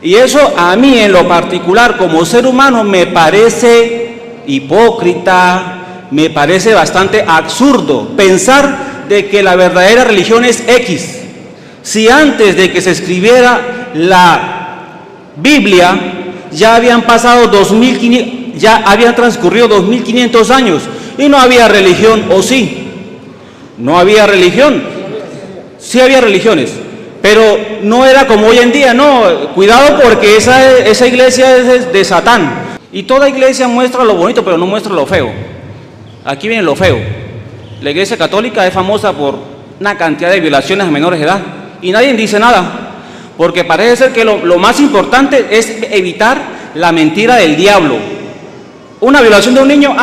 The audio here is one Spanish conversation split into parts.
Y eso a mí en lo particular como ser humano me parece hipócrita, me parece bastante absurdo pensar de que la verdadera religión es X. Si antes de que se escribiera la Biblia ya habían pasado 2500, ya habían transcurrido 2500 años y no había religión, ¿o sí? No había religión. Sí había religiones, pero no era como hoy en día. No, cuidado, porque esa iglesia es de Satán. Y toda iglesia muestra lo bonito, pero no muestra lo feo. Aquí viene lo feo. La iglesia católica es famosa por una cantidad de violaciones a menores de edad y nadie dice nada, porque parece ser que lo más importante es evitar la mentira del diablo. Una violación de un niño,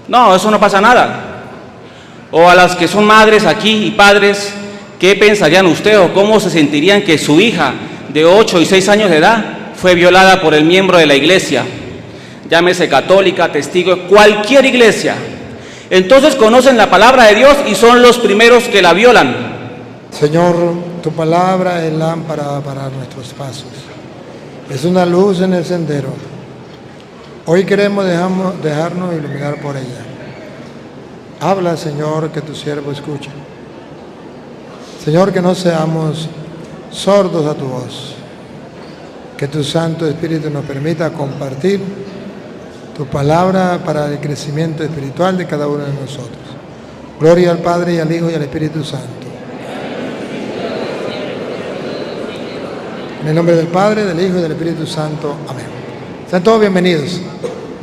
no, eso no pasa nada. O a las que son madres aquí y padres, ¿qué pensarían ustedes o cómo se sentirían que su hija de 8 y 6 años de edad fue violada por el miembro de la iglesia? Llámese católica, testigo, cualquier iglesia. Entonces conocen la palabra de Dios y son los primeros que la violan. Señor, tu palabra es lámpara para nuestros pasos, es una luz en el sendero. Hoy queremos dejarnos iluminar por ella. Habla, Señor, que tu siervo escuche. Señor, que no seamos sordos a tu voz. Que tu Santo Espíritu nos permita compartir tu palabra para el crecimiento espiritual de cada uno de nosotros. Gloria al Padre, y al Hijo, y al Espíritu Santo. En el nombre del Padre, del Hijo y del Espíritu Santo. Amén. Sean todos bienvenidos.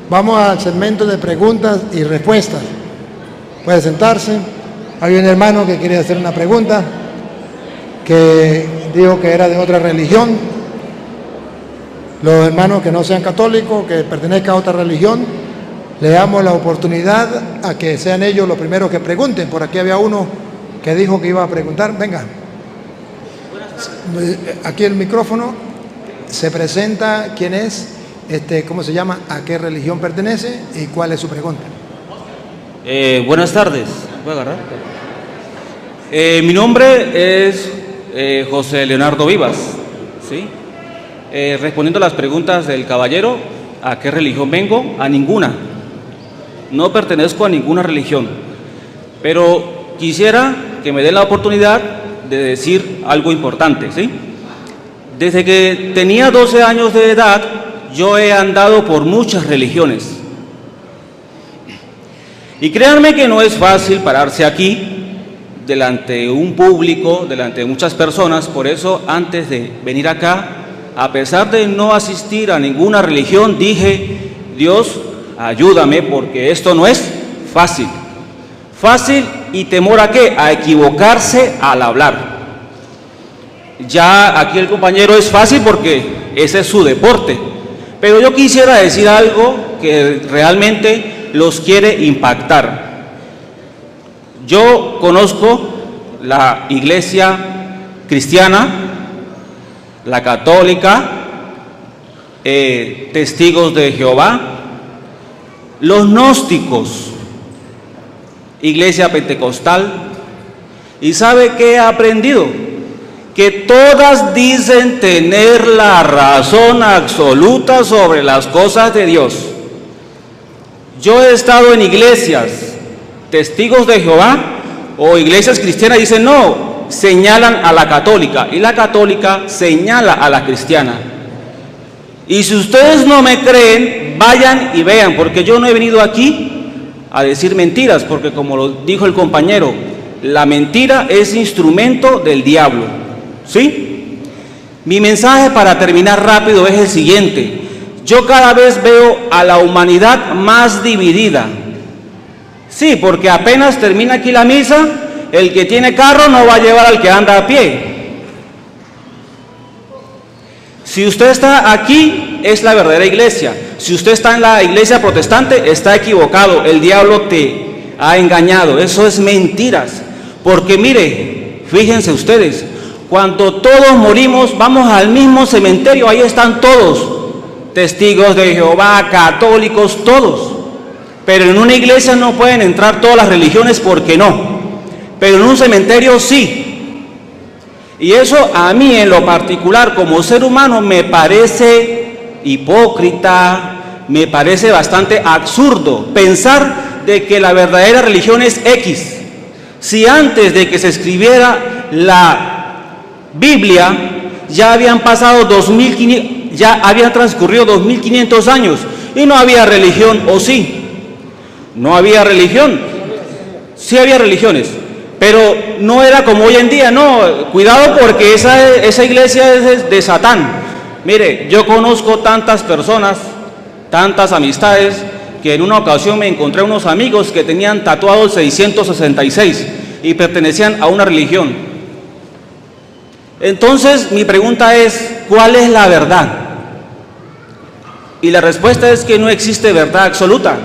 Vamos al segmento de preguntas y respuestas. Puede sentarse. Hay un hermano que quiere hacer una pregunta, que dijo que era de otra religión. Los hermanos que no sean católicos, que pertenezcan a otra religión, le damos la oportunidad a que sean ellos los primeros que pregunten. Por aquí había uno que dijo que iba a preguntar. Venga. Aquí el micrófono. Se presenta quién es, cómo se llama, a qué religión pertenece y cuál es su pregunta. Buenas tardes. ¿Puedo agarrar? Mi nombre es José Leonardo Vivas, ¿sí? Respondiendo a las preguntas del caballero, ¿a qué religión vengo? A ninguna. No pertenezco a ninguna religión. Pero quisiera que me den la oportunidad de decir algo importante, ¿sí? Desde que tenía 12 años de edad, yo he andado por muchas religiones. Y créanme que no es fácil pararse aquí, delante de un público, delante de muchas personas. Por eso, antes de venir acá, a pesar de no asistir a ninguna religión, dije, Dios, ayúdame, porque esto no es fácil. Fácil y temor ¿a qué? A equivocarse al hablar. Ya aquí el compañero es fácil porque ese es su deporte. Pero yo quisiera decir algo que realmente los quiere impactar. Yo conozco la iglesia cristiana, la católica, testigos de Jehová, los gnósticos, iglesia pentecostal. ¿Y sabe qué he aprendido? Que todas dicen tener la razón absoluta sobre las cosas de Dios. Yo he estado en iglesias, testigos de Jehová o iglesias cristianas, dicen no, señalan a la católica, y la católica señala a la cristiana. Y si ustedes no me creen, vayan y vean, porque yo no he venido aquí a decir mentiras, porque como lo dijo el compañero, la mentira es instrumento del diablo, ¿sí? Mi mensaje para terminar rápido es el siguiente. Yo cada vez veo a la humanidad más dividida. Sí, porque apenas termina aquí la misa, el que tiene carro no va a llevar al que anda a pie. Si usted está aquí, es la verdadera iglesia. Si usted está en la iglesia protestante, está equivocado. El diablo te ha engañado. Eso es mentiras. Porque mire, fíjense ustedes, cuando todos morimos, vamos al mismo cementerio, ahí están todos. Testigos de Jehová, católicos, todos. Pero en una iglesia no pueden entrar todas las religiones, porque no. Pero en un cementerio sí. Y eso a mí en lo particular como ser humano me parece hipócrita, me parece bastante absurdo pensar de que la verdadera religión es X. Si antes de que se escribiera la Biblia ya habían pasado 2500, ya habían transcurrido 2500 años y no había religión, ¿o sí? No había religión. Sí había religiones, pero no era como hoy en día. No, cuidado, porque esa iglesia es de Satán. Mire, yo conozco tantas personas, tantas amistades, que en una ocasión me encontré unos amigos que tenían tatuado el 666 y pertenecían a una religión. Entonces mi pregunta es, ¿cuál es la verdad? Y la respuesta es que no existe verdad absoluta.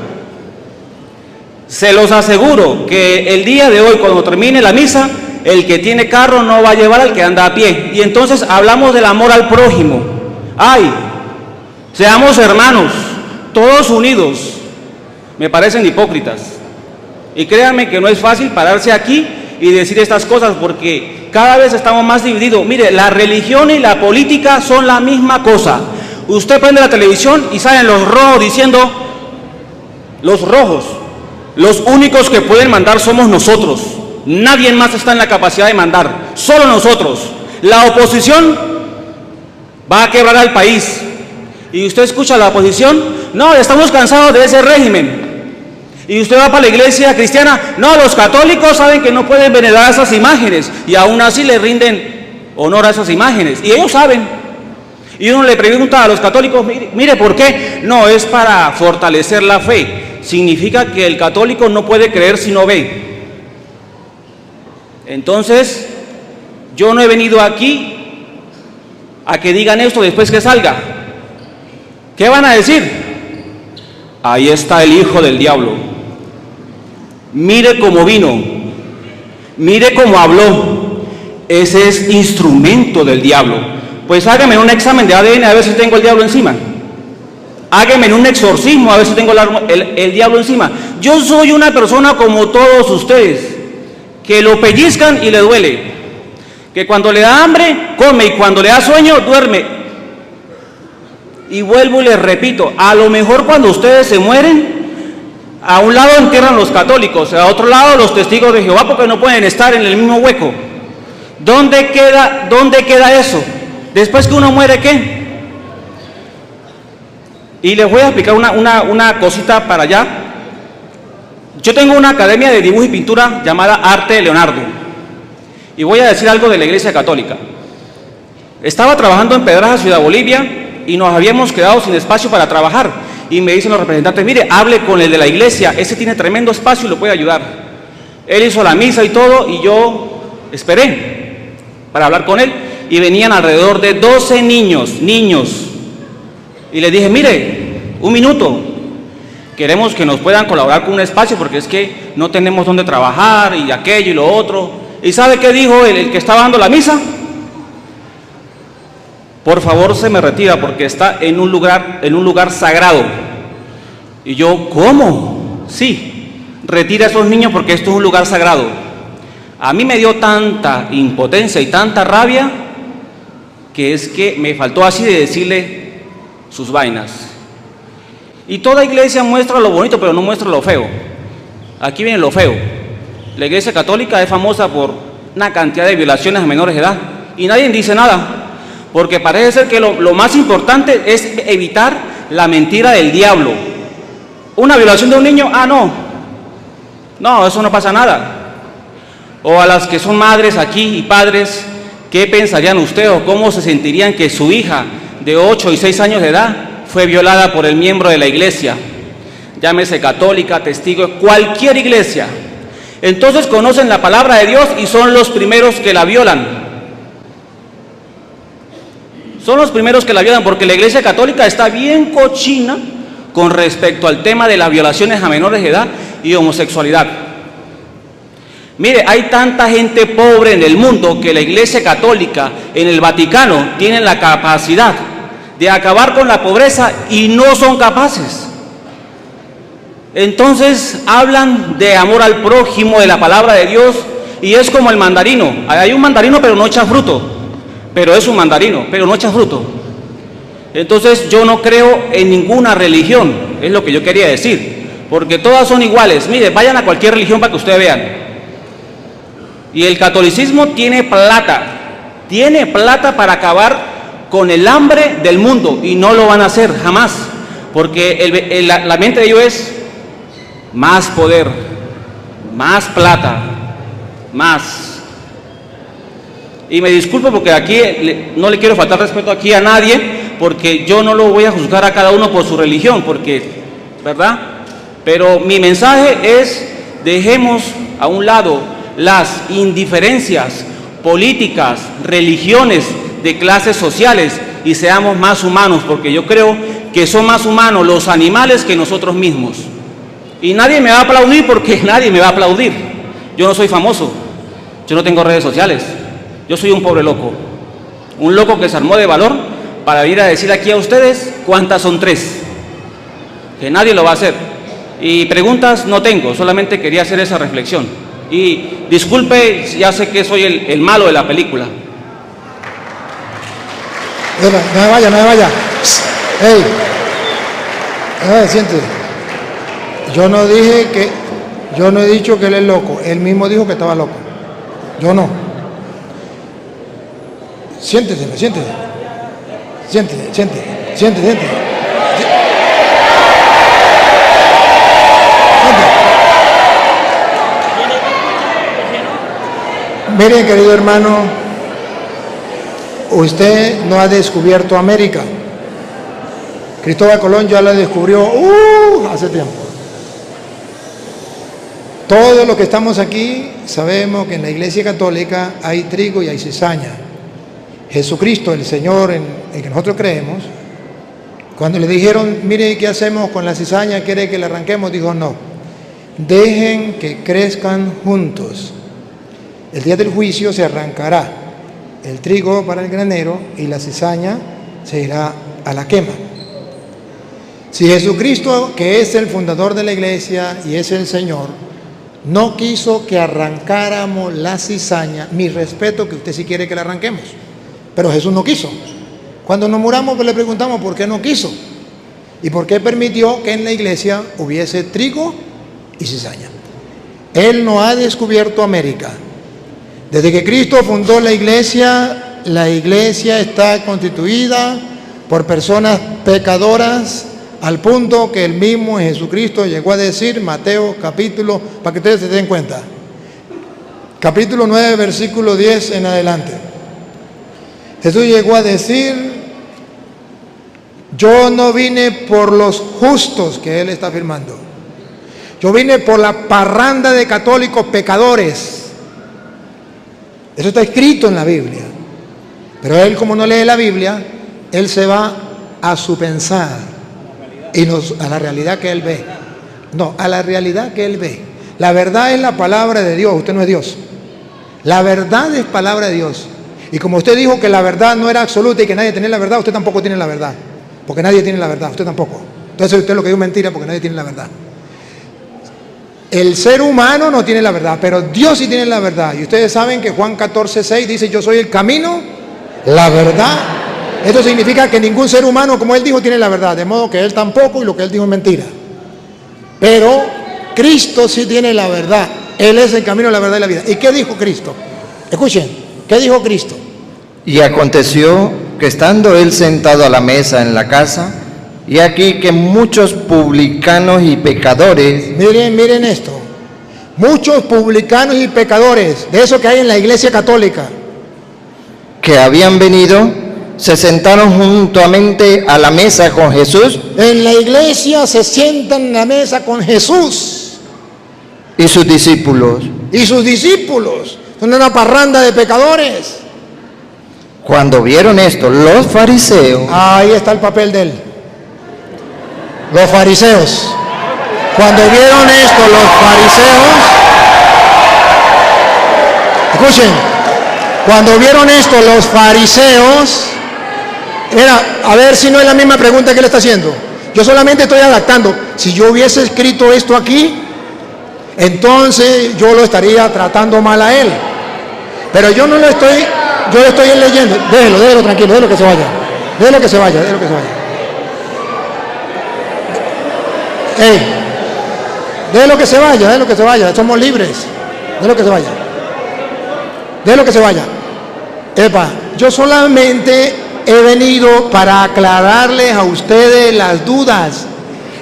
Se los aseguro que el día de hoy, cuando termine la misa, el que tiene carro no va a llevar al que anda a pie. Y entonces hablamos del amor al prójimo. ¡Ay! Seamos hermanos, todos unidos. Me parecen hipócritas. Y créanme que no es fácil pararse aquí y decir estas cosas, porque cada vez estamos más divididos. Mire, la religión y la política son la misma cosa. Usted prende la televisión y salen los rojos diciendo, los rojos, los únicos que pueden mandar somos nosotros. Nadie más está en la capacidad de mandar, solo nosotros. La oposición va a quebrar al país. Y usted escucha a la oposición, no, estamos cansados de ese régimen. Y usted va para la iglesia cristiana, no, los católicos saben que no pueden venerar esas imágenes y aún así le rinden honor a esas imágenes. Y ellos saben. Y uno le pregunta a los católicos, mire, ¿por qué? No, es para fortalecer la fe. Significa que el católico no puede creer si no ve. Entonces, yo no he venido aquí a que digan esto después que salga. ¿Qué van a decir? Ahí está el hijo del diablo. Mire cómo vino, mire cómo habló. Ese es instrumento del diablo. Pues hágame un examen de ADN a ver si tengo el diablo encima. Hágame un exorcismo a ver si tengo el diablo encima. Yo soy una persona como todos ustedes, que lo pellizcan y le duele, que cuando le da hambre come y cuando le da sueño duerme. Y vuelvo y les repito, a lo mejor cuando ustedes se mueren, a un lado entierran los católicos, a otro lado los testigos de Jehová, porque no pueden estar en el mismo hueco. ¿Dónde queda eso? Después que uno muere, ¿qué? Y les voy a explicar una cosita para allá. Yo tengo una academia de dibujo y pintura llamada Arte de Leonardo. Y voy a decir algo de la Iglesia Católica. Estaba trabajando en Pedraza, Ciudad Bolivia, y nos habíamos quedado sin espacio para trabajar. Y me dicen los representantes, mire, hable con el de la iglesia, ese tiene tremendo espacio y lo puede ayudar. Él hizo la misa y todo, y yo esperé para hablar con él. Y venían alrededor de 12 niños. Y les dije, mire, un minuto, queremos que nos puedan colaborar con un espacio, porque es que no tenemos dónde trabajar, y aquello y lo otro. ¿Y sabe qué dijo el que estaba dando la misa? Por favor, se me retira, porque está en un lugar sagrado. Y yo, ¿cómo? Sí, retira a esos niños porque esto es un lugar sagrado. A mí me dio tanta impotencia y tanta rabia, que es que me faltó así de decirle sus vainas. Y toda iglesia muestra lo bonito, pero no muestra lo feo. Aquí viene lo feo. La iglesia católica es famosa por una cantidad de violaciones a menores de edad, y nadie dice nada. Porque parece ser que lo más importante es evitar la mentira del diablo. Una violación de un niño, no, eso no pasa nada. O a las que son madres aquí y padres, ¿qué pensarían ustedes o cómo se sentirían que su hija de 8 y 6 años de edad fue violada por el miembro de la iglesia? Llámese católica, testigo, cualquier iglesia. Entonces conocen la palabra de Dios y son los primeros que la violan. Son los primeros que la violan, porque la iglesia católica está bien cochina con respecto al tema de las violaciones a menores de edad y homosexualidad. Mire, hay tanta gente pobre en el mundo que la iglesia católica en el Vaticano tiene la capacidad de acabar con la pobreza y no son capaces. Entonces hablan de amor al prójimo, de la palabra de Dios, y es como el mandarino. Hay un mandarino pero no echa fruto, pero es un mandarino, pero no echa fruto. Entonces yo no creo en ninguna religión, es lo que yo quería decir, porque todas son iguales. Mire, vayan a cualquier religión para que ustedes vean. Y el catolicismo tiene plata para acabar con el hambre del mundo, y no lo van a hacer jamás, porque la mente de ellos es más poder, más plata, más. Y me disculpo porque aquí no le quiero faltar respeto aquí a nadie, porque yo no lo voy a juzgar a cada uno por su religión, porque, ¿verdad? Pero mi mensaje es: dejemos a un lado las indiferencias políticas, religiones, de clases sociales, y seamos más humanos, porque yo creo que son más humanos los animales que nosotros mismos. Y nadie me va a aplaudir, porque nadie me va a aplaudir. Yo no soy famoso, yo no tengo redes sociales, yo soy un pobre loco, un loco que se armó de valor para ir a decir aquí a ustedes cuántas son 3, que nadie lo va a hacer. Y preguntas no tengo, solamente quería hacer esa reflexión. Y disculpe, ya sé que soy el malo de la película. No me vaya, no me vaya. ¡Ey! Siéntese. Yo no he dicho que él es loco. Él mismo dijo que estaba loco. Yo no. Siéntese. Miren, querido hermano, usted no ha descubierto América. Cristóbal Colón ya la descubrió hace tiempo. Todos los que estamos aquí sabemos que en la Iglesia Católica hay trigo y hay cizaña. Jesucristo, el Señor en que nosotros creemos, cuando le dijeron, mire, ¿qué hacemos con la cizaña? ¿Quiere que la arranquemos? Dijo, no, dejen que crezcan juntos. El día del juicio se arrancará el trigo para el granero y la cizaña se irá a la quema. Si Jesucristo, que es el fundador de la iglesia y es el Señor, no quiso que arrancáramos la cizaña, mi respeto que usted sí quiere que la arranquemos, pero Jesús no quiso. Cuando nos muramos, pues le preguntamos por qué no quiso y por qué permitió que en la iglesia hubiese trigo y cizaña. Él no ha descubierto América. Desde que Cristo fundó la iglesia está constituida por personas pecadoras, al punto que el mismo Jesucristo llegó a decir, Mateo capítulo, para que ustedes se den cuenta, capítulo 9, versículo 10 en adelante. Jesús llegó a decir, yo no vine por los justos, que él está afirmando, yo vine por la parranda de católicos pecadores. Eso está escrito en la Biblia. Pero él, como no lee la Biblia, él se va a su pensar y a la realidad que él ve. No, a la realidad que él ve. La verdad es la palabra de Dios, usted no es Dios. La verdad es palabra de Dios. Y como usted dijo que la verdad no era absoluta y que nadie tenía la verdad, usted tampoco tiene la verdad. Porque nadie tiene la verdad, usted tampoco. Entonces usted lo que dijo es mentira, porque nadie tiene la verdad. El ser humano no tiene la verdad, pero Dios sí tiene la verdad. Y ustedes saben que Juan 14:6 dice, yo soy el camino, la verdad. Esto significa que ningún ser humano, como él dijo, tiene la verdad. De modo que él tampoco, y lo que él dijo es mentira. Pero Cristo sí tiene la verdad. Él es el camino, la verdad y la vida. ¿Y qué dijo Cristo? Escuchen, ¿qué dijo Cristo? Y aconteció que estando él sentado a la mesa en la casa, y aquí que muchos publicanos y pecadores... Miren esto. Muchos publicanos y pecadores, de eso que hay en la iglesia católica, que habían venido, se sentaron juntamente a la mesa con Jesús. En la iglesia se sientan en la mesa con Jesús. Y sus discípulos. Y sus discípulos. Son una parranda de pecadores. Cuando vieron esto, los fariseos... Ahí está el papel de él. Los fariseos. Cuando vieron esto, los fariseos, escuchen, cuando vieron esto, los fariseos, a ver si no es la misma pregunta que él está haciendo. Yo solamente estoy adaptando. Si yo hubiese escrito esto aquí, entonces yo lo estaría tratando mal a él. Pero yo no lo estoy, yo lo estoy leyendo. Déjelo tranquilo, déjelo que se vaya. Déjelo que se vaya. Ey, déjelo que se vaya, somos libres. Déjelo que se vaya. Epa, yo solamente he venido para aclararles a ustedes las dudas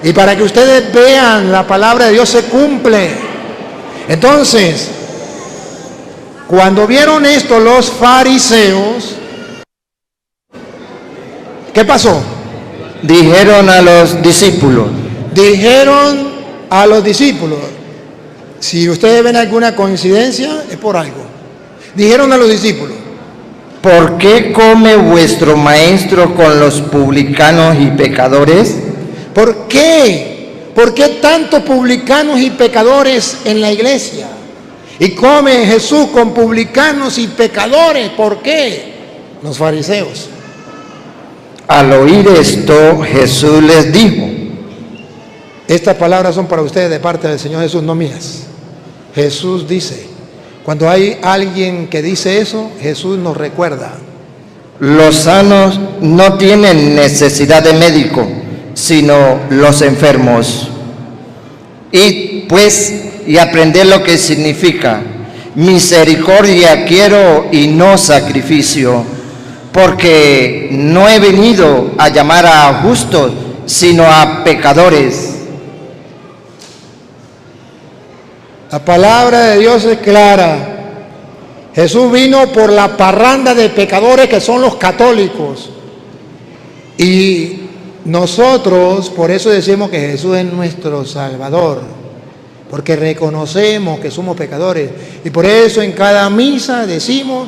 y para que ustedes vean la palabra de Dios se cumple. Entonces, cuando vieron esto los fariseos, ¿qué pasó? Dijeron a los discípulos. Si ustedes ven alguna coincidencia, es por algo. Dijeron a los discípulos: ¿por qué come vuestro maestro con los publicanos y pecadores? ¿Por qué? ¿Por qué tantos publicanos y pecadores en la iglesia? Y come Jesús con publicanos y pecadores. ¿Por qué? Los fariseos. Al oír esto, Jesús les dijo: estas palabras son para ustedes de parte del Señor Jesús, no mías. Jesús dice, cuando hay alguien que dice eso, Jesús nos recuerda: los sanos no tienen necesidad de médico, sino los enfermos. Id pues y aprended lo que significa: misericordia quiero y no sacrificio, porque no he venido a llamar a justos, sino a pecadores. La palabra de Dios es clara. Jesús vino por la parranda de pecadores que son los católicos. Y nosotros, por eso decimos que Jesús es nuestro Salvador, porque reconocemos que somos pecadores. Y por eso en cada misa decimos: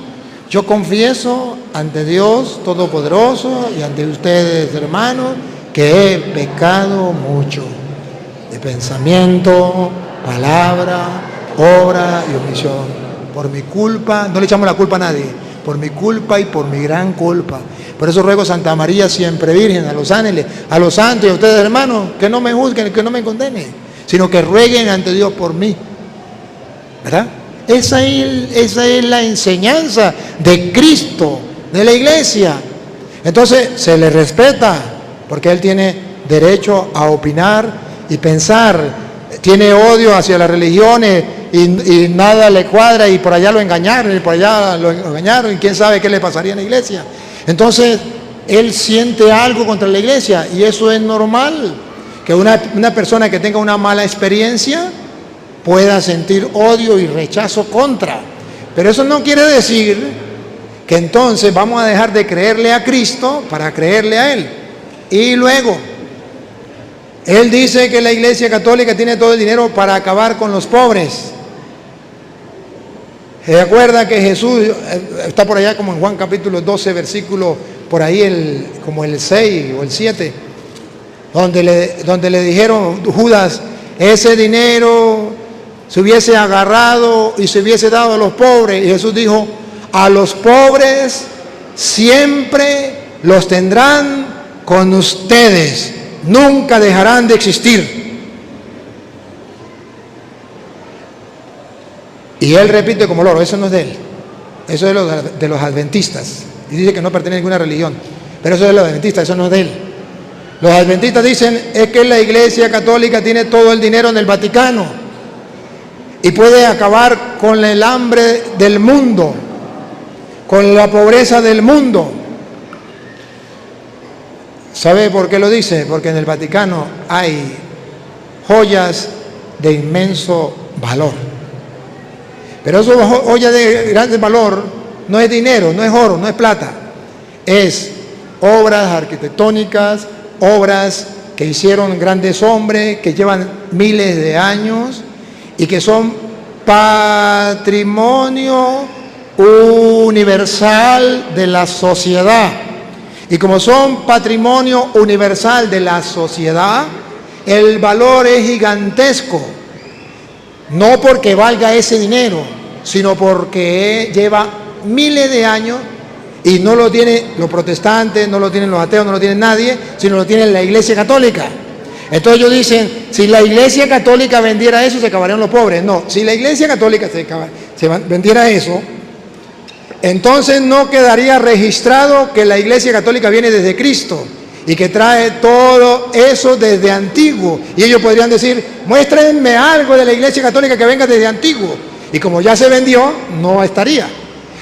yo confieso ante Dios Todopoderoso y ante ustedes, hermanos, que he pecado mucho, de pensamiento, palabra, obra y omisión. Por mi culpa, no le echamos la culpa a nadie, por mi culpa y por mi gran culpa. Por eso ruego a Santa María siempre Virgen, a los ángeles, a los santos y a ustedes, hermanos, que no me juzguen, que no me condenen, sino que rueguen ante Dios por mí. ¿Verdad? Esa es la enseñanza de Cristo, de la iglesia. Entonces se le respeta, porque Él tiene derecho a opinar y pensar. Tiene odio hacia las religiones y nada le cuadra, y por allá lo engañaron, y por allá lo engañaron, y quién sabe qué le pasaría en la iglesia. Entonces Él siente algo contra la iglesia, y eso es normal, que una persona que tenga una mala experiencia pueda sentir odio y rechazo contra. Pero eso no quiere decir que entonces vamos a dejar de creerle a Cristo para creerle a Él. Y luego, Él dice que la Iglesia Católica tiene todo el dinero para acabar con los pobres. ¿Se acuerda que Jesús está por allá como en Juan capítulo 12, versículo por ahí como el 6 o el 7, donde le dijeron Judas: ese dinero se hubiese agarrado y se hubiese dado a los pobres? Y Jesús dijo: a los pobres siempre los tendrán con ustedes, nunca dejarán de existir. Y Él repite como loro: eso no es de Él, eso es de los adventistas. Y dice que no pertenece a ninguna religión, pero eso es de los adventistas, eso no es de Él. Los adventistas dicen es que la Iglesia Católica tiene todo el dinero en el Vaticano y puede acabar con el hambre del mundo, con la pobreza del mundo. ¿Sabe por qué lo dice? Porque en el Vaticano hay joyas de inmenso valor. Pero esas joyas de grande valor no es dinero, no es oro, no es plata. Es obras arquitectónicas, obras que hicieron grandes hombres, que llevan miles de años y que son patrimonio universal de la sociedad. Y como son patrimonio universal de la sociedad, el valor es gigantesco. No porque valga ese dinero, sino porque lleva miles de años y no lo tienen los protestantes, no lo tienen los ateos, no lo tiene nadie, sino lo tiene la Iglesia Católica. Entonces ellos dicen, si la Iglesia Católica vendiera eso, se acabarían los pobres. No, si la Iglesia Católica vendiera eso, entonces no quedaría registrado que la Iglesia Católica viene desde Cristo y que trae todo eso desde antiguo. Y ellos podrían decir, muéstrenme algo de la Iglesia Católica que venga desde antiguo. Y como ya se vendió, no estaría.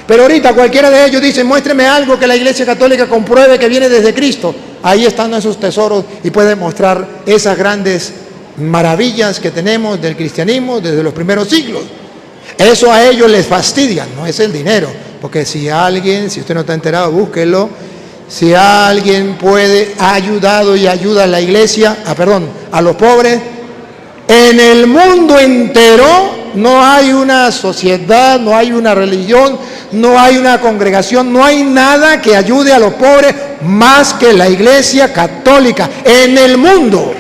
Pero ahorita cualquiera de ellos dice, muéstreme algo que la Iglesia Católica compruebe que viene desde Cristo. Ahí están esos tesoros y pueden mostrar esas grandes maravillas que tenemos del cristianismo desde los primeros siglos. Eso a ellos les fastidia, no es el dinero. Porque si usted no está enterado, búsquelo. Si alguien ha ayudado y ayuda a la iglesia, a los pobres, en el mundo entero no hay una sociedad, no hay una religión, no hay una congregación, no hay nada que ayude a los pobres más que la Iglesia Católica en el mundo.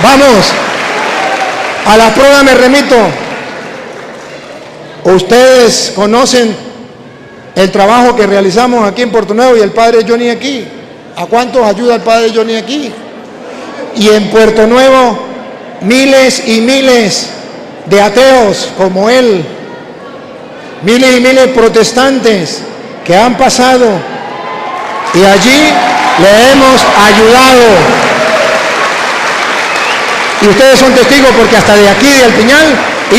Vamos, a la prueba me remito. Ustedes conocen el trabajo que realizamos aquí en Puerto Nuevo y el padre Johnny aquí. ¿A cuántos ayuda el padre Johnny aquí? Y en Puerto Nuevo, miles y miles de ateos como él, miles y miles de protestantes que han pasado y allí le hemos ayudado. Y ustedes son testigos porque hasta de aquí, de El Piñal,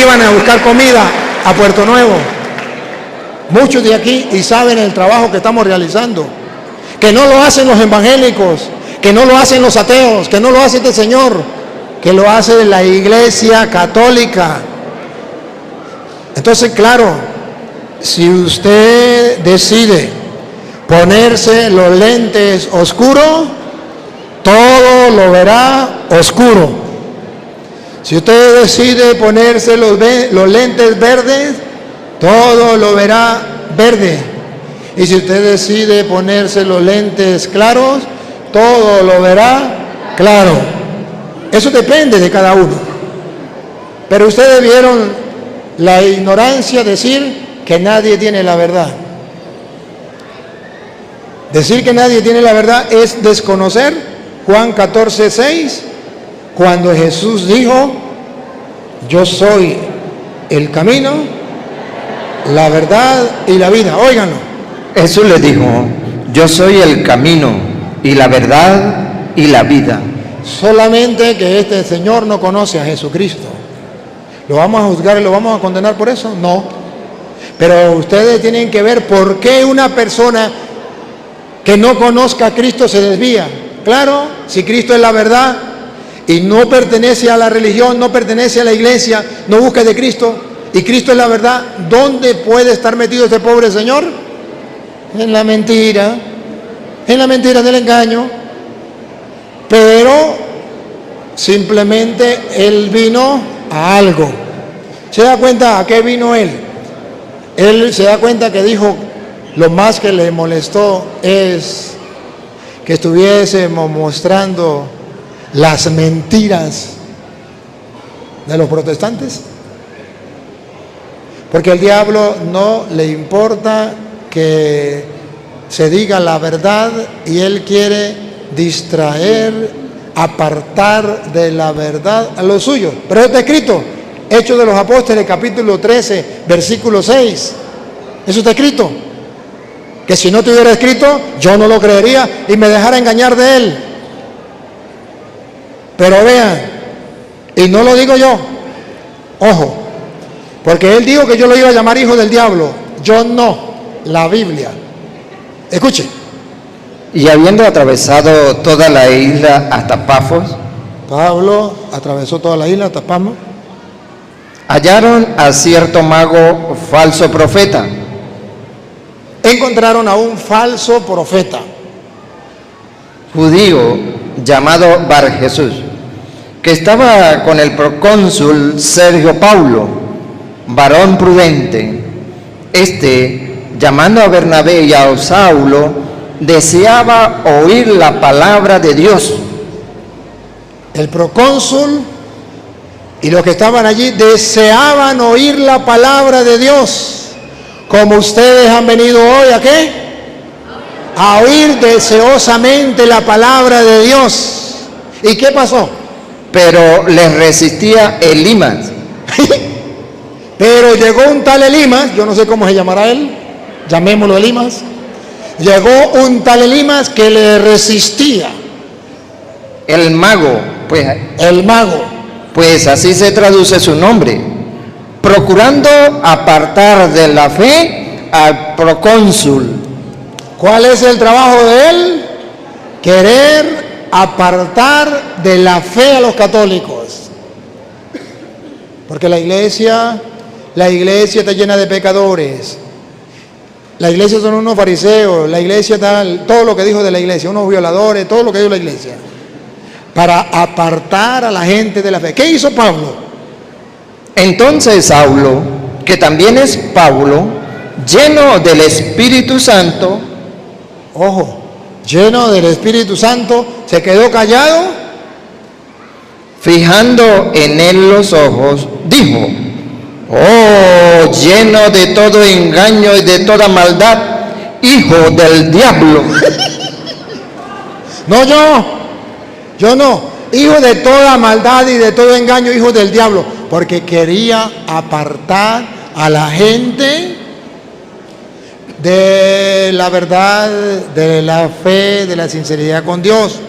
iban a buscar comida a Puerto Nuevo. Muchos de aquí y saben el trabajo que estamos realizando. Que no lo hacen los evangélicos, que no lo hacen los ateos, que no lo hace este señor, que lo hace la Iglesia Católica. Entonces, claro, si usted decide ponerse los lentes oscuros, todo lo verá oscuro. Si usted decide ponerse los lentes verdes, todo lo verá verde. Y si usted decide ponerse los lentes claros, todo lo verá claro. Eso depende de cada uno. Pero ustedes vieron la ignorancia decir que nadie tiene la verdad. Decir que nadie tiene la verdad es desconocer Juan 14:6. Cuando Jesús dijo, yo soy el camino, la verdad y la vida. Óiganlo. Jesús le dijo, yo soy el camino y la verdad y la vida. Solamente que este señor no conoce a Jesucristo. ¿Lo vamos a juzgar y lo vamos a condenar por eso? No. Pero ustedes tienen que ver por qué una persona que no conozca a Cristo se desvía. Claro, si Cristo es la verdad y no pertenece a la religión, no pertenece a la iglesia, no busca de Cristo, y Cristo es la verdad, ¿dónde puede estar metido este pobre señor? En la mentira del engaño. Pero simplemente él vino a algo. ¿Se da cuenta a qué vino él? Él se da cuenta que dijo, lo más que le molestó es que estuviésemos mostrando las mentiras de los protestantes. Porque al diablo no le importa que se diga la verdad y él quiere distraer, apartar de la verdad a los suyos. Pero eso está escrito, Hechos de los Apóstoles, capítulo 13, versículo 6. Eso está escrito. Que si no estuviera escrito, yo no lo creería y me dejara engañar de él. Pero vean, y no lo digo yo, ojo, porque él dijo que yo lo iba a llamar hijo del diablo. Yo no, la Biblia. Escuche. Y habiendo atravesado toda la isla hasta Pafos, Pablo atravesó toda la isla hasta Pafos. Hallaron a cierto mago falso profeta. Encontraron a un falso profeta, judío llamado Bar Jesús, que estaba con el procónsul Sergio Paulo, varón prudente. Llamando a Bernabé y a Saulo, deseaba oír la palabra de Dios. El procónsul Y los que estaban allí deseaban oír la palabra de Dios, como ustedes han venido hoy, ¿a qué? A oír deseosamente la palabra de Dios. ¿Y qué pasó? Pero les resistía Elimas. Pero llegó un tal Elimas, yo no sé cómo se llamará él, llamémoslo Elimas. Llegó un tal Elimas que le resistía. El mago, El mago. pues así se traduce su nombre, procurando apartar de la fe al procónsul. ¿Cuál es el trabajo de él? Querer apartar de la fe a los católicos. Porque la iglesia está llena de pecadores. La iglesia son unos fariseos, la iglesia está, todo lo que dijo de la iglesia, unos violadores, todo lo que dijo la iglesia. Para apartar a la gente de la fe. ¿Qué hizo Pablo? Entonces Saulo, que también es Pablo, lleno del Espíritu Santo, Ojo, lleno del Espíritu Santo, se quedó callado. fijando en él los ojos, dijo: oh, lleno de todo engaño y de toda maldad, hijo del diablo. No, yo no, hijo de toda maldad y de todo engaño, hijo del diablo, porque quería apartar a la gente de la verdad, de la fe, de la sinceridad con Dios.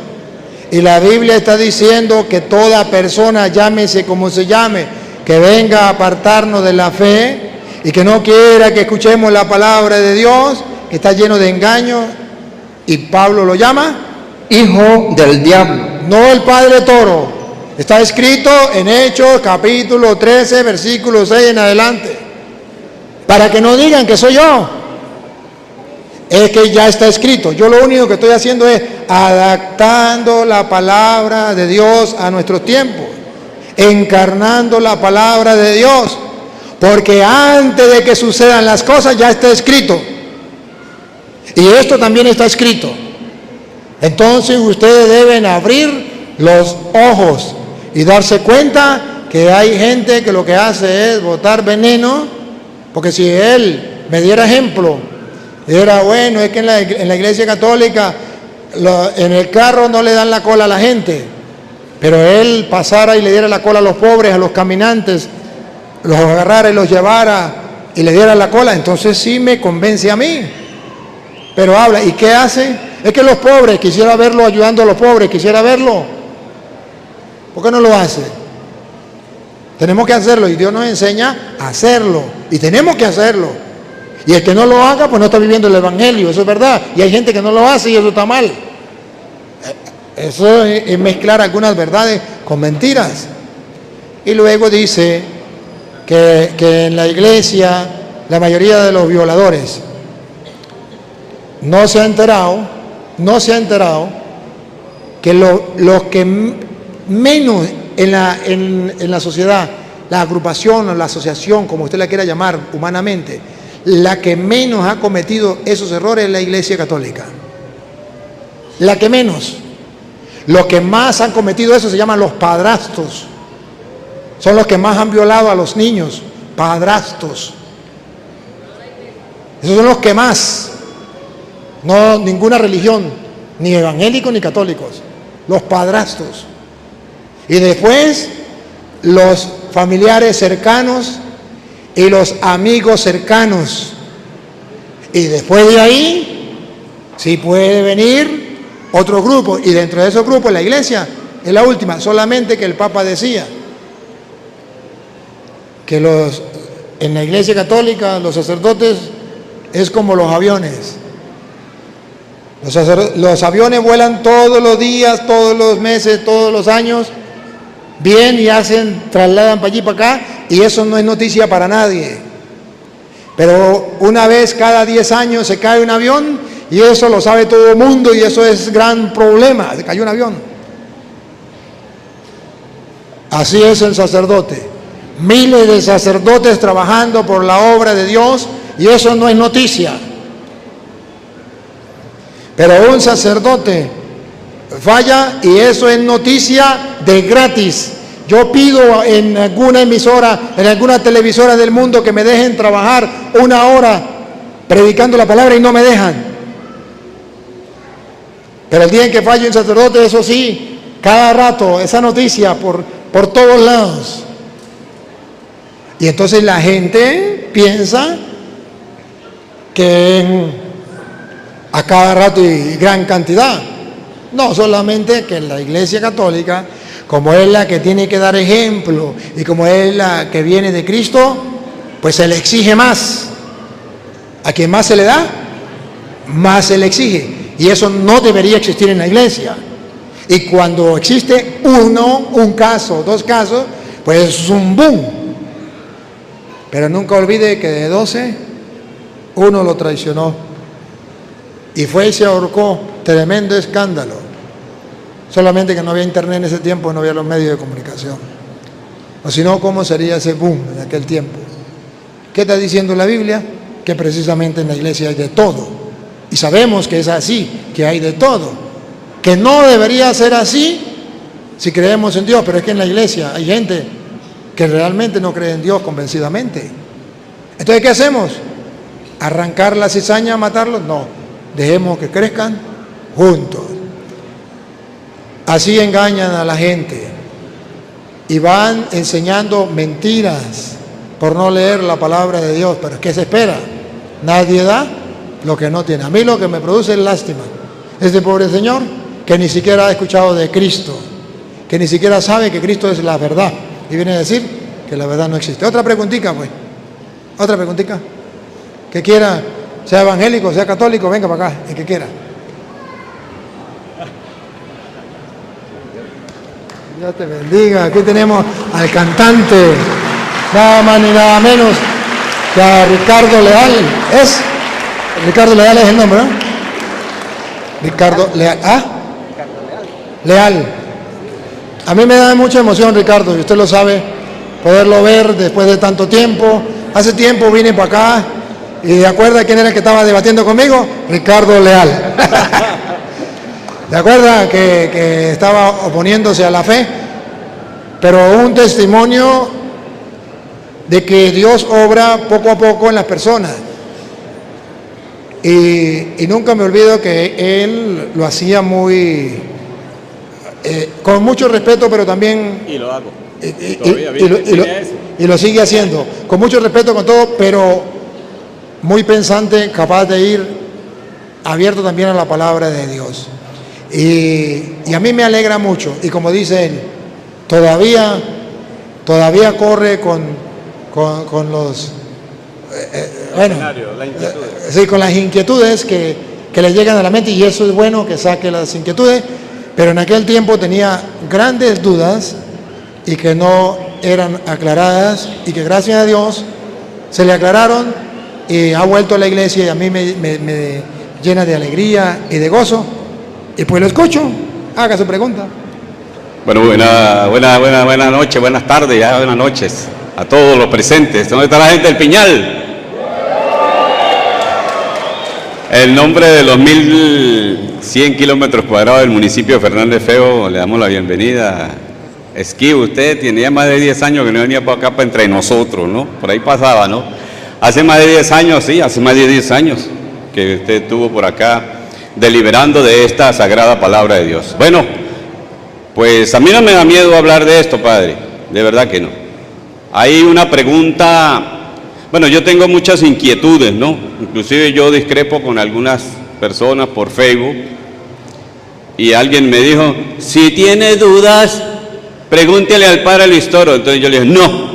Y la Biblia está diciendo que toda persona, llámese como se llame, que venga a apartarnos de la fe y que no quiera que escuchemos la palabra de Dios, que está lleno de engaño, y Pablo lo llama Hijo del diablo. no el padre toro. Está escrito en Hechos capítulo 13, versículo 6 en adelante. Para que no digan que soy yo. Es que ya está escrito. Yo lo único que estoy haciendo es adaptando la palabra de Dios a nuestros tiempos. Encarnando la palabra de Dios. Porque antes de que sucedan las cosas ya está escrito. Y esto también está escrito. Entonces ustedes deben abrir los ojos y darse cuenta que hay gente que lo que hace es botar veneno, porque si él me diera ejemplo, era bueno, es que en la iglesia católica en el carro no le dan la cola a la gente, pero él pasara y le diera la cola a los pobres, a los caminantes, los agarrara y los llevara y le diera la cola, entonces sí me convence a mí. Pero habla, ¿y qué hace? Es que los pobres, quisiera verlo ayudando a los pobres, quisiera verlo. ¿Por qué no lo hace? Tenemos que hacerlo y Dios nos enseña a hacerlo. Y tenemos que hacerlo. Y el que no lo haga, pues no está viviendo el Evangelio, eso es verdad. Y hay gente que no lo hace y eso está mal. Eso es mezclar algunas verdades con mentiras. Y luego dice que en la iglesia la mayoría de los violadores no se ha enterado que los que menos en la sociedad, la agrupación o la asociación, como usted la quiera llamar humanamente, la que menos ha cometido esos errores es la Iglesia Católica. La que menos. Los que más han cometido eso se llaman los padrastros. Son los que más han violado a los niños, padrastros. Esos son los que más. No, ninguna religión, ni evangélicos ni católicos, los padrastros. Y después los familiares cercanos y los amigos cercanos. Y después de ahí, sí puede venir otro grupo. Y dentro de esos grupos la iglesia es la última. Solamente que el Papa decía que en la iglesia católica los sacerdotes es como los aviones. Los aviones vuelan todos los días, todos los meses, todos los años, bien, y trasladan para allí y para acá, y eso no es noticia para nadie. Pero una vez cada 10 años se cae un avión, y eso lo sabe todo el mundo, y eso es gran problema, se cayó un avión. Así es el sacerdote. Miles de sacerdotes trabajando por la obra de Dios, y eso no es noticia. Pero un sacerdote falla y eso es noticia de gratis. Yo pido en alguna emisora, en alguna televisora del mundo que me dejen trabajar 1 hora predicando la palabra y no me dejan. Pero el día en que falle un sacerdote, eso sí, cada rato, esa noticia por todos lados. Y entonces la gente piensa que a cada rato y gran cantidad. No, solamente que la Iglesia Católica, como es la que tiene que dar ejemplo y como es la que viene de Cristo, pues se le exige más. A quien más se le da, más se le exige. Y eso no debería existir en la Iglesia. Y cuando existe un caso, 2 casos, pues es un boom. Pero nunca olvide que de 12, 1 lo traicionó. Y fue y se ahorcó. Tremendo escándalo. Solamente que no había internet en ese tiempo, no había los medios de comunicación. O si no, ¿cómo sería ese boom en aquel tiempo? ¿Qué está diciendo la Biblia? Que precisamente en la iglesia hay de todo. Y sabemos que es así, que hay de todo. Que no debería ser así si creemos en Dios, pero es que en la iglesia hay gente que realmente no cree en Dios convencidamente. Entonces, ¿qué hacemos? ¿Arrancar la cizaña, matarlos? No, dejemos que crezcan juntos. Así engañan a la gente y van enseñando mentiras por no leer la palabra de Dios. Pero ¿qué se espera? Nadie da lo que no tiene. A mí lo que me produce es lástima. Este pobre señor que ni siquiera ha escuchado de Cristo, que ni siquiera sabe que Cristo es la verdad y viene a decir que la verdad no existe. Otra preguntita, pues. Otra preguntita. Que quiera, sea evangélico, sea católico, venga para acá, el que quiera. Dios te bendiga. Aquí tenemos al cantante, nada más ni nada menos que a Ricardo Leal. Ricardo Leal es el nombre, ¿no? Ricardo Leal. ¿Ah? Leal. A mí me da mucha emoción, Ricardo, y usted lo sabe, poderlo ver después de tanto tiempo. Hace tiempo vine para acá y ¿de acuerdo quién era el que estaba debatiendo conmigo? Ricardo Leal. ¿De acuerdo? Que estaba oponiéndose a la fe, pero un testimonio de que Dios obra poco a poco en las personas. Y nunca me olvido que él lo hacía muy, con mucho respeto, pero también... Y lo hago. Y lo sigue haciendo, con mucho respeto con todo, pero muy pensante, capaz de ir abierto también a la palabra de Dios. Y a mí me alegra mucho, y como dice él, todavía corre con los... bueno, sí, con las inquietudes que le llegan a la mente, y eso es bueno, que saque las inquietudes, pero en aquel tiempo tenía grandes dudas y que no eran aclaradas, y que gracias a Dios se le aclararon y ha vuelto a la iglesia, y a mí me llena de alegría y de gozo. Y pues lo escucho, haga su pregunta. Bueno, buena noche, buenas tardes, ya buenas noches a todos los presentes. ¿Dónde está la gente del Piñal? El nombre de los 1.100 kilómetros cuadrados del municipio de Fernández Feo, le damos la bienvenida. Esquivo, usted tiene ya más de 10 años que no venía para acá, para entre nosotros, ¿no? Por ahí pasaba, ¿no? Hace más de 10 años, sí, hace más de 10 años que usted estuvo por acá deliberando de esta sagrada palabra de Dios. Bueno, pues a mí no me da miedo hablar de esto, padre, de verdad que no. Hay una pregunta, bueno, yo tengo muchas inquietudes, ¿no? Inclusive yo discrepo con algunas personas por Facebook, y alguien me dijo, si tiene dudas, pregúntele al padre Luis Toro. Entonces yo le dije, no,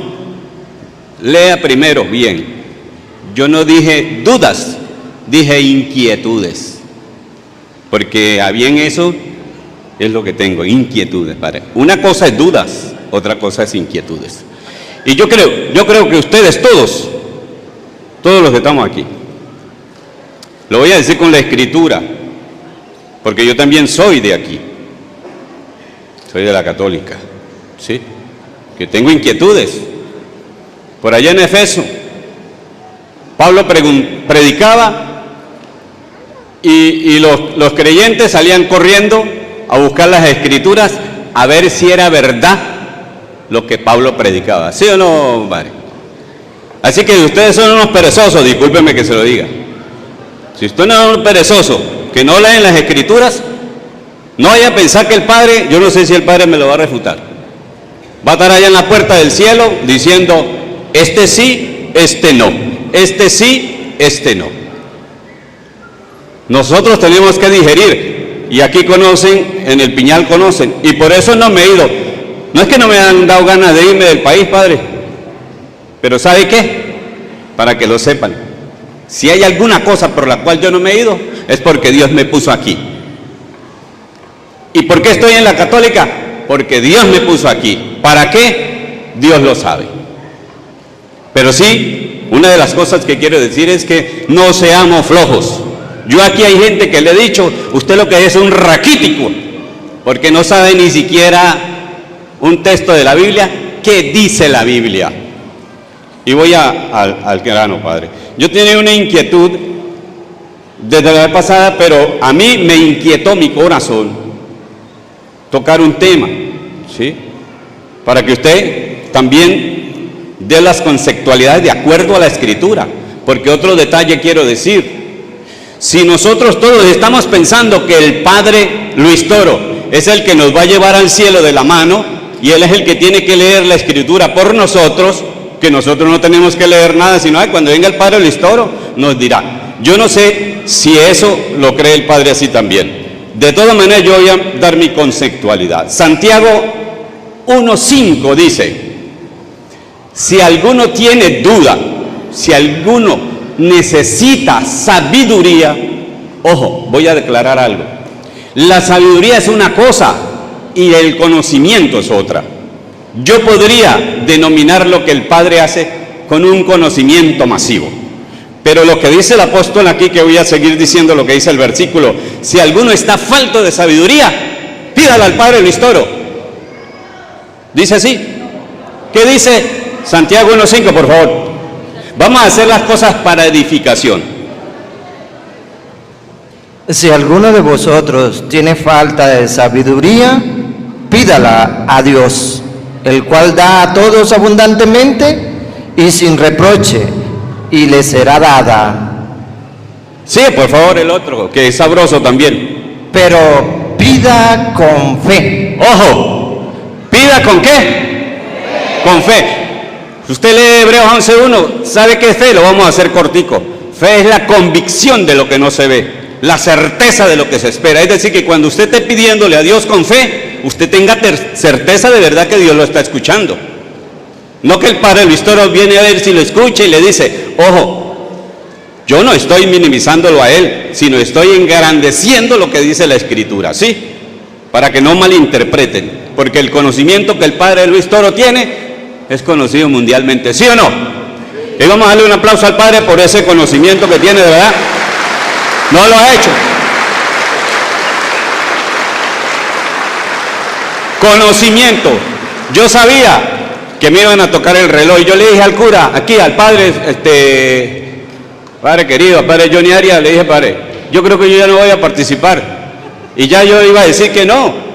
lea primero bien. Yo no dije dudas, dije inquietudes, porque a bien eso es lo que tengo, inquietudes, padre. Una cosa es dudas, otra cosa es inquietudes. Y yo creo que ustedes todos los que estamos aquí, lo voy a decir con la escritura, porque yo también soy de aquí, soy de la católica, ¿sí? Que tengo inquietudes. Por allá en Efeso, Pablo predicaba y los creyentes salían corriendo a buscar las escrituras a ver si era verdad lo que Pablo predicaba. ¿Sí o no, padre? Así que ustedes son unos perezosos, discúlpenme que se lo diga. Si usted no es un perezoso que no leen las escrituras, no vaya a pensar que el Padre, yo no sé si el Padre me lo va a refutar, va a estar allá en la puerta del cielo diciendo, este sí, este no, este sí, este no. Nosotros tenemos que digerir, y aquí conocen, en el Piñal conocen, y por eso no me he ido. No es que no me han dado ganas de irme del país, padre, pero ¿sabe qué? Para que lo sepan, si hay alguna cosa por la cual yo no me he ido, es porque Dios me puso aquí. ¿Y por qué estoy en la católica? Porque Dios me puso aquí. ¿Para qué? Dios lo sabe. Pero sí, una de las cosas que quiero decir es que no seamos flojos. Yo aquí hay gente que le he dicho, usted lo que es un raquítico, porque no sabe ni siquiera un texto de la Biblia. ¿Qué dice la Biblia? Y voy al grano, padre. Yo tenía una inquietud desde la vez pasada, pero a mí me inquietó mi corazón tocar un tema, ¿sí? Para que usted también dé las conceptualidades de acuerdo a la Escritura. Porque otro detalle quiero decir, si nosotros todos estamos pensando que el padre Luis Toro es el que nos va a llevar al cielo de la mano, y él es el que tiene que leer la Escritura por nosotros, que nosotros no tenemos que leer nada, sino cuando venga el padre Luis Toro nos dirá. Yo no sé si eso lo cree el padre así también. De todas maneras, yo voy a dar mi conceptualidad. Santiago 1:5 dice, si alguno tiene duda, si alguno necesita sabiduría, ojo, voy a declarar algo. La sabiduría es una cosa y el conocimiento es otra. Yo podría denominar lo que el Padre hace con un conocimiento masivo. Pero lo que dice el apóstol aquí, que voy a seguir diciendo lo que dice el versículo, si alguno está falto de sabiduría, pídala al Padre Luis Toro. Dice así. ¿Qué dice Santiago 1:5, por favor? Vamos a hacer las cosas para edificación. Si alguno de vosotros tiene falta de sabiduría, pídala a Dios, el cual da a todos abundantemente y sin reproche, y le será dada. Sí, por favor, el otro, que es sabroso también. Pero pida con fe. Ojo, ¿pida con qué? Con fe. Usted lee Hebreos 11:1, ¿sabe qué es fe? Lo vamos a hacer cortico. Fe es la convicción de lo que no se ve, la certeza de lo que se espera. Es decir, que cuando usted esté pidiéndole a Dios con fe, usted tenga certeza de verdad que Dios lo está escuchando. No que el padre Luis Toro viene a ver si lo escucha y le dice, ojo, yo no estoy minimizándolo a él, sino estoy engrandeciendo lo que dice la Escritura, ¿sí? Para que no malinterpreten, porque el conocimiento que el padre Luis Toro tiene es conocido mundialmente, ¿sí o no? Y vamos a darle un aplauso al padre por ese conocimiento que tiene, de verdad. No lo ha hecho. Conocimiento. Yo sabía que me iban a tocar el reloj. Yo le dije al cura, aquí al padre, padre querido, padre Johnny Arias, le dije, padre, yo creo que yo ya no voy a participar. Y ya yo iba a decir que no.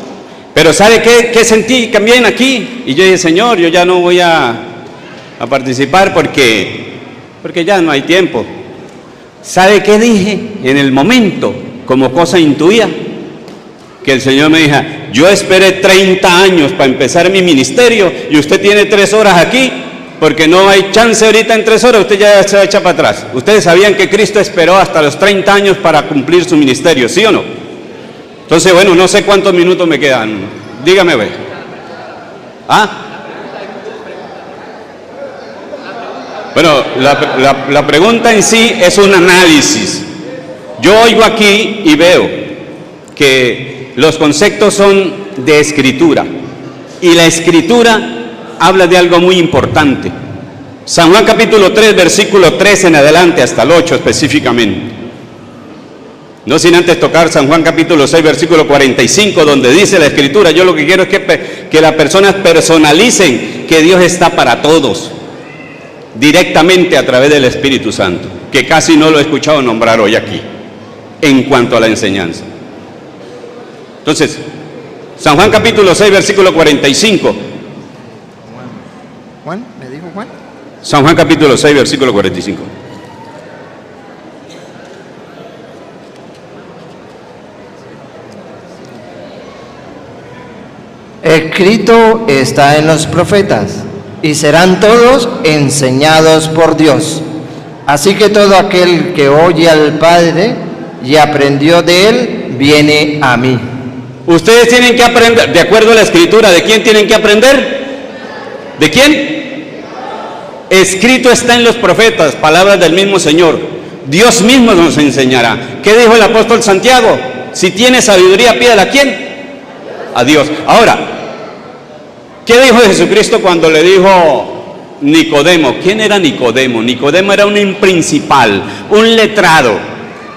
Pero ¿sabe qué sentí también aquí? Y yo dije, Señor, yo ya no voy a participar porque ya no hay tiempo. ¿Sabe qué dije en el momento? Como cosa intuía, que el Señor me dijo, yo esperé 30 años para empezar mi ministerio y usted tiene 3 horas aquí, porque no hay chance ahorita en 3 horas, usted ya se va a echar para atrás. Ustedes sabían que Cristo esperó hasta los 30 años para cumplir su ministerio, ¿sí o no? Entonces, bueno, no sé cuántos minutos me quedan. Dígame, ve. ¿Ah? Bueno, la pregunta en sí es un análisis. Yo oigo aquí y veo que los conceptos son de Escritura, y la Escritura habla de algo muy importante. San Juan capítulo 3, versículo 3 en adelante hasta el 8 específicamente. No sin antes tocar San Juan capítulo 6, versículo 45, donde dice la Escritura, yo lo que quiero es que las personas personalicen que Dios está para todos, directamente a través del Espíritu Santo, que casi no lo he escuchado nombrar hoy aquí, en cuanto a la enseñanza. Entonces, San Juan capítulo 6, versículo 45, Juan, ¿me dijo Juan? San Juan capítulo 6, versículo 45. Escrito está en los profetas, y serán todos enseñados por Dios. Así que todo aquel que oye al Padre y aprendió de él, viene a mí. Ustedes tienen que aprender, de acuerdo a la Escritura, ¿de quién tienen que aprender? ¿De quién? Escrito está en los profetas, palabras del mismo Señor. Dios mismo nos enseñará. ¿Qué dijo el apóstol Santiago? Si tiene sabiduría, pídala ¿a quién? A Dios. Ahora, ¿qué dijo Jesucristo cuando le dijo Nicodemo? ¿Quién era Nicodemo? Nicodemo era un principal, un letrado,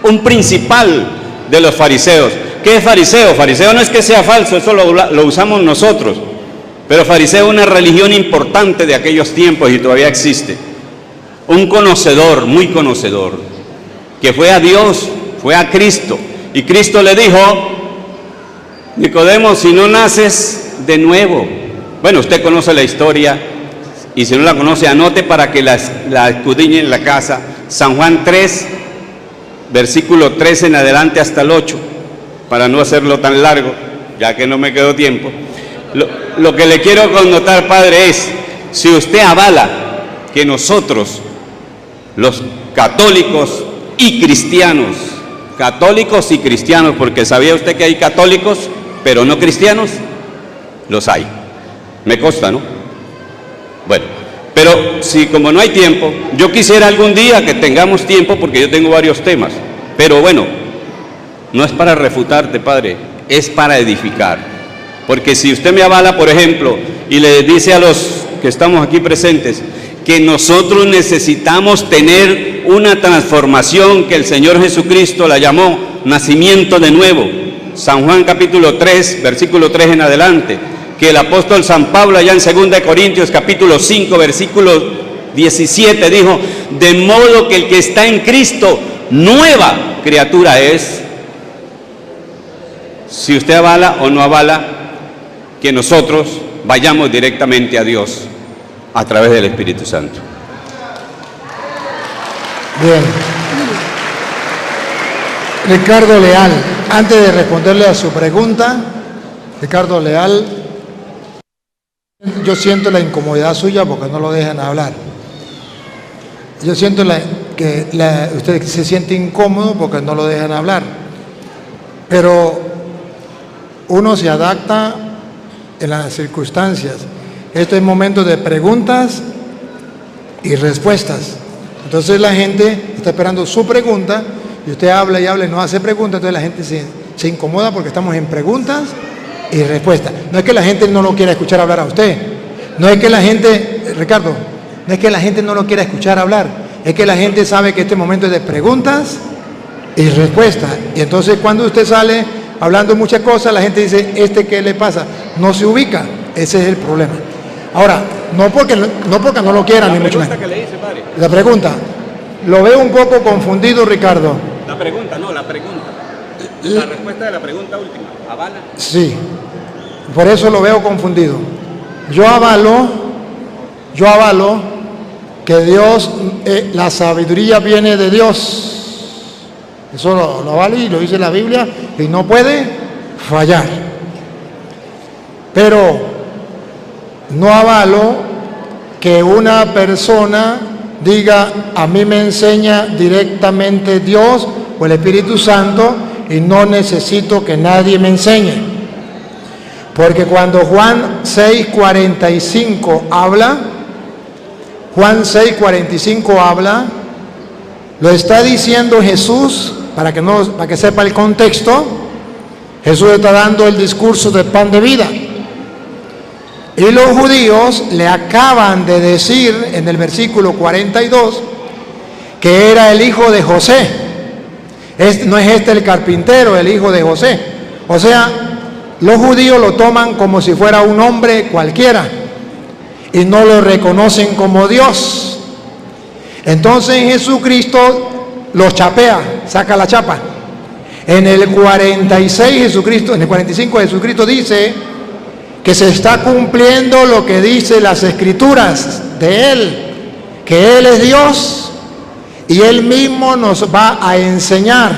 un principal de los fariseos. ¿Qué es fariseo? Fariseo no es que sea falso, eso lo usamos nosotros. Pero fariseo es una religión importante de aquellos tiempos y todavía existe. Un conocedor, muy conocedor, que fue a Dios, fue a Cristo. Y Cristo le dijo, Nicodemo, si no naces de nuevo. Bueno, usted conoce la historia, y si no la conoce, anote para que la escudriñe en la casa. San Juan 3, versículo 3 en adelante hasta el 8, para no hacerlo tan largo, ya que no me quedó tiempo. Lo que le quiero connotar, Padre, es, si usted avala que nosotros, los católicos y cristianos, porque ¿sabía usted que hay católicos, pero no cristianos? Los hay. Me consta, ¿no? Bueno, pero si como no hay tiempo, yo quisiera algún día que tengamos tiempo, porque yo tengo varios temas, pero bueno, no es para refutarte, Padre, es para edificar. Porque si usted me avala, por ejemplo, y le dice a los que estamos aquí presentes, que nosotros necesitamos tener una transformación que el Señor Jesucristo la llamó nacimiento de nuevo, San Juan capítulo 3, versículo 3 en adelante, que el apóstol San Pablo allá en 2 Corintios capítulo 5, versículo 17 dijo, de modo que el que está en Cristo, nueva criatura es. Si usted avala o no avala que nosotros vayamos directamente a Dios a través del Espíritu Santo. Bien. Ricardo Leal, antes de responderle a su pregunta, Ricardo Leal, yo siento la incomodidad suya porque no lo dejan hablar. Yo siento que usted se siente incómodo porque no lo dejan hablar. Pero uno se adapta en las circunstancias. Esto es momento de preguntas y respuestas. Entonces la gente está esperando su pregunta y usted habla y habla y no hace preguntas, entonces la gente se incomoda porque estamos en preguntas y respuestas. No es que la gente no lo quiera escuchar hablar a usted, no es que la gente, Ricardo, no es que la gente no lo quiera escuchar hablar, es que la gente sabe que este momento es de preguntas y respuestas. Y entonces cuando usted sale hablando muchas cosas, la gente dice, ¿qué le pasa? No se ubica, ese es el problema. Ahora, no porque no lo quieran, ni mucho menos. La pregunta que le hice, padre. La pregunta, lo veo un poco confundido, Ricardo. La pregunta. La respuesta de la pregunta última, ¿avala? Sí, por eso lo veo confundido. Yo avalo que Dios, la sabiduría viene de Dios. Eso lo avalo y lo dice la Biblia y no puede fallar. Pero no avalo que una persona diga, a mí me enseña directamente Dios o el Espíritu Santo y no necesito que nadie me enseñe. Porque cuando Juan 6:45 habla, lo está diciendo Jesús, para que sepa el contexto. Jesús está dando el discurso del pan de vida. Y los judíos le acaban de decir en el versículo 42 que era el hijo de José. No es el carpintero, el hijo de José. O sea, los judíos lo toman como si fuera un hombre cualquiera y no lo reconocen como Dios. Entonces Jesucristo los chapea, saca la chapa. En el 45 Jesucristo dice que se está cumpliendo lo que dice las Escrituras de Él, que Él es Dios y Él mismo nos va a enseñar.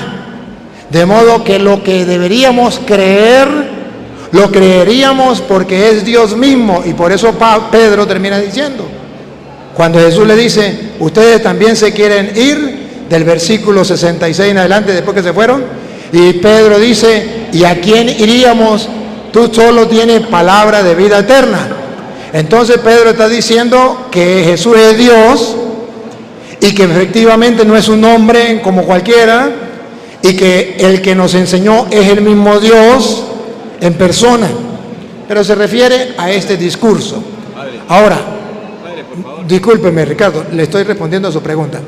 De modo que lo que deberíamos creer, lo creeríamos porque es Dios mismo. Y por eso Pedro termina diciendo, cuando Jesús le dice, ustedes también se quieren ir, del versículo 66 en adelante, después que se fueron, y Pedro dice, ¿y a quién iríamos? Tú solo tienes palabra de vida eterna. Entonces Pedro está diciendo que Jesús es Dios y que efectivamente no es un hombre como cualquiera, y que el que nos enseñó es el mismo Dios en persona. Pero se refiere a este discurso. Ahora, discúlpeme, Ricardo, le estoy respondiendo a su pregunta.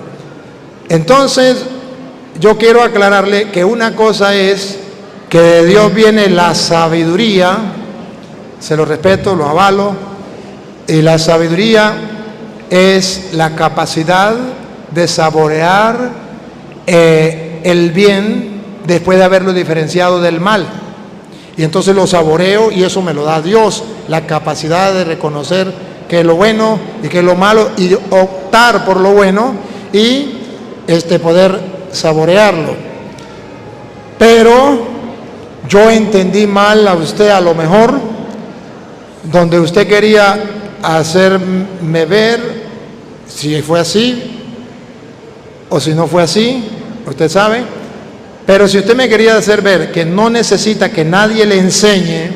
Entonces, yo quiero aclararle que una cosa es que de Dios viene la sabiduría, se lo respeto, lo avalo, y la sabiduría es la capacidad de saborear el bien después de haberlo diferenciado del mal. Y entonces lo saboreo y eso me lo da Dios, la capacidad de reconocer qué es lo bueno y qué es lo malo y optar por lo bueno y poder saborearlo. Pero yo entendí mal a usted a lo mejor, donde usted quería hacerme ver si fue así o si no fue así, usted sabe. Pero si usted me quería hacer ver que no necesita que nadie le enseñe,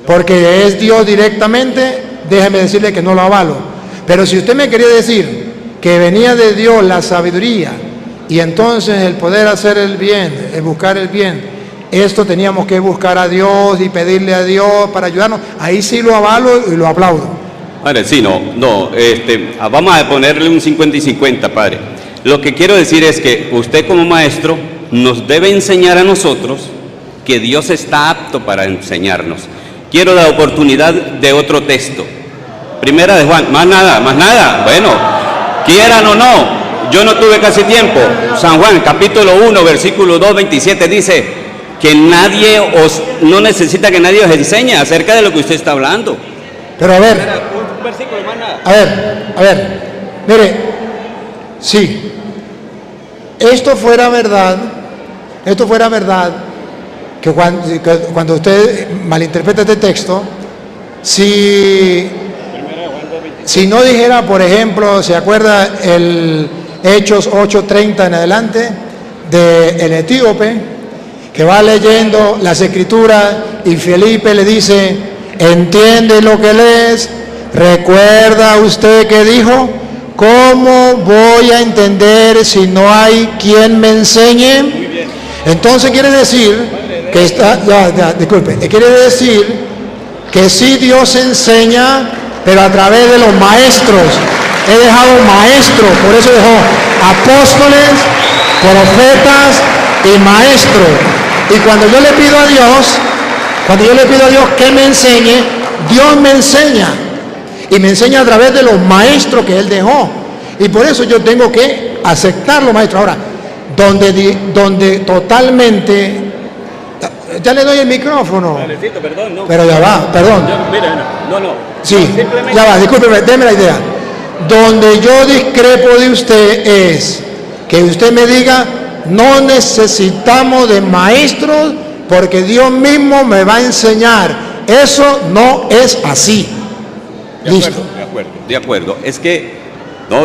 porque es Dios directamente, déjeme decirle que no lo avalo. Pero si usted me quería decir que venía de Dios la sabiduría y entonces el poder hacer el bien, el buscar el bien, esto teníamos que buscar a Dios y pedirle a Dios para ayudarnos, ahí sí lo avalo y lo aplaudo. Padre, sí, vamos a ponerle un 50 y 50, padre. Lo que quiero decir es que usted como maestro nos debe enseñar a nosotros que Dios está apto para enseñarnos. Quiero la oportunidad de otro texto. Primera de Juan, más nada, bueno, quieran o no, yo no tuve casi tiempo. San Juan, capítulo 1, versículo 2, 27, dice que no necesita que nadie os enseñe acerca de lo que usted está hablando. Pero a ver, Un versículo, más nada. a ver, mire, sí, esto fuera verdad, que cuando usted malinterpreta este texto, si no dijera, por ejemplo, ¿se acuerda el Hechos 8:30 en adelante del etíope que va leyendo las escrituras y Felipe le dice, ¿entiende lo que lees? ¿Recuerda usted que dijo? ¿Cómo voy a entender si no hay quien me enseñe? Entonces quiere decir que quiere decir que sí Dios enseña, pero a través de los maestros. He dejado maestros, por eso dejó apóstoles, profetas y maestros. Y cuando yo le pido a Dios que me enseñe, Dios me enseña. Y me enseña a través de los maestros que Él dejó. Y por eso yo tengo que aceptar los maestros. Ahora, donde totalmente... Ya le doy el micrófono. Padrecito, perdón, no. Pero ya va, perdón. No. Sí, ya va, discúlpeme, déme la idea. Donde yo discrepo de usted es que usted me diga, no necesitamos de maestros porque Dios mismo me va a enseñar. Eso no es así. Listo. De acuerdo. Es que,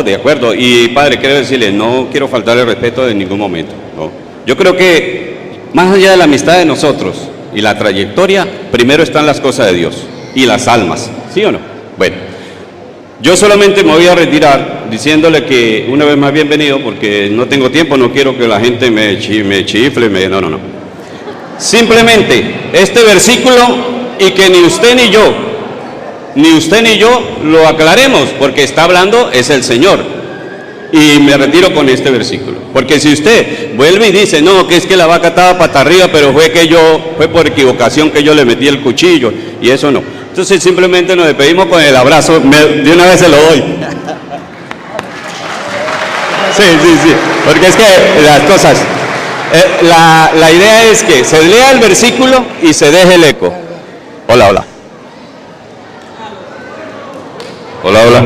de acuerdo. Y padre, quiero decirle, no quiero faltarle el respeto en ningún momento. No. Yo creo que más allá de la amistad de nosotros y la trayectoria, primero están las cosas de Dios y las almas. ¿Sí o no? Bueno, yo solamente me voy a retirar diciéndole que una vez más bienvenido, porque no tengo tiempo, no quiero que la gente me chifle, no. Simplemente este versículo y que ni usted ni yo lo aclaremos, porque está hablando es el Señor. Y me retiro con este versículo, porque si usted vuelve y dice, no, que es que la vaca estaba pata arriba, pero fue por equivocación que yo le metí el cuchillo, y eso no. Entonces simplemente nos despedimos con el abrazo, de una vez se lo doy. Sí, porque es que las cosas, la idea es que se lea el versículo y se deje el eco. Hola. Hola, hola.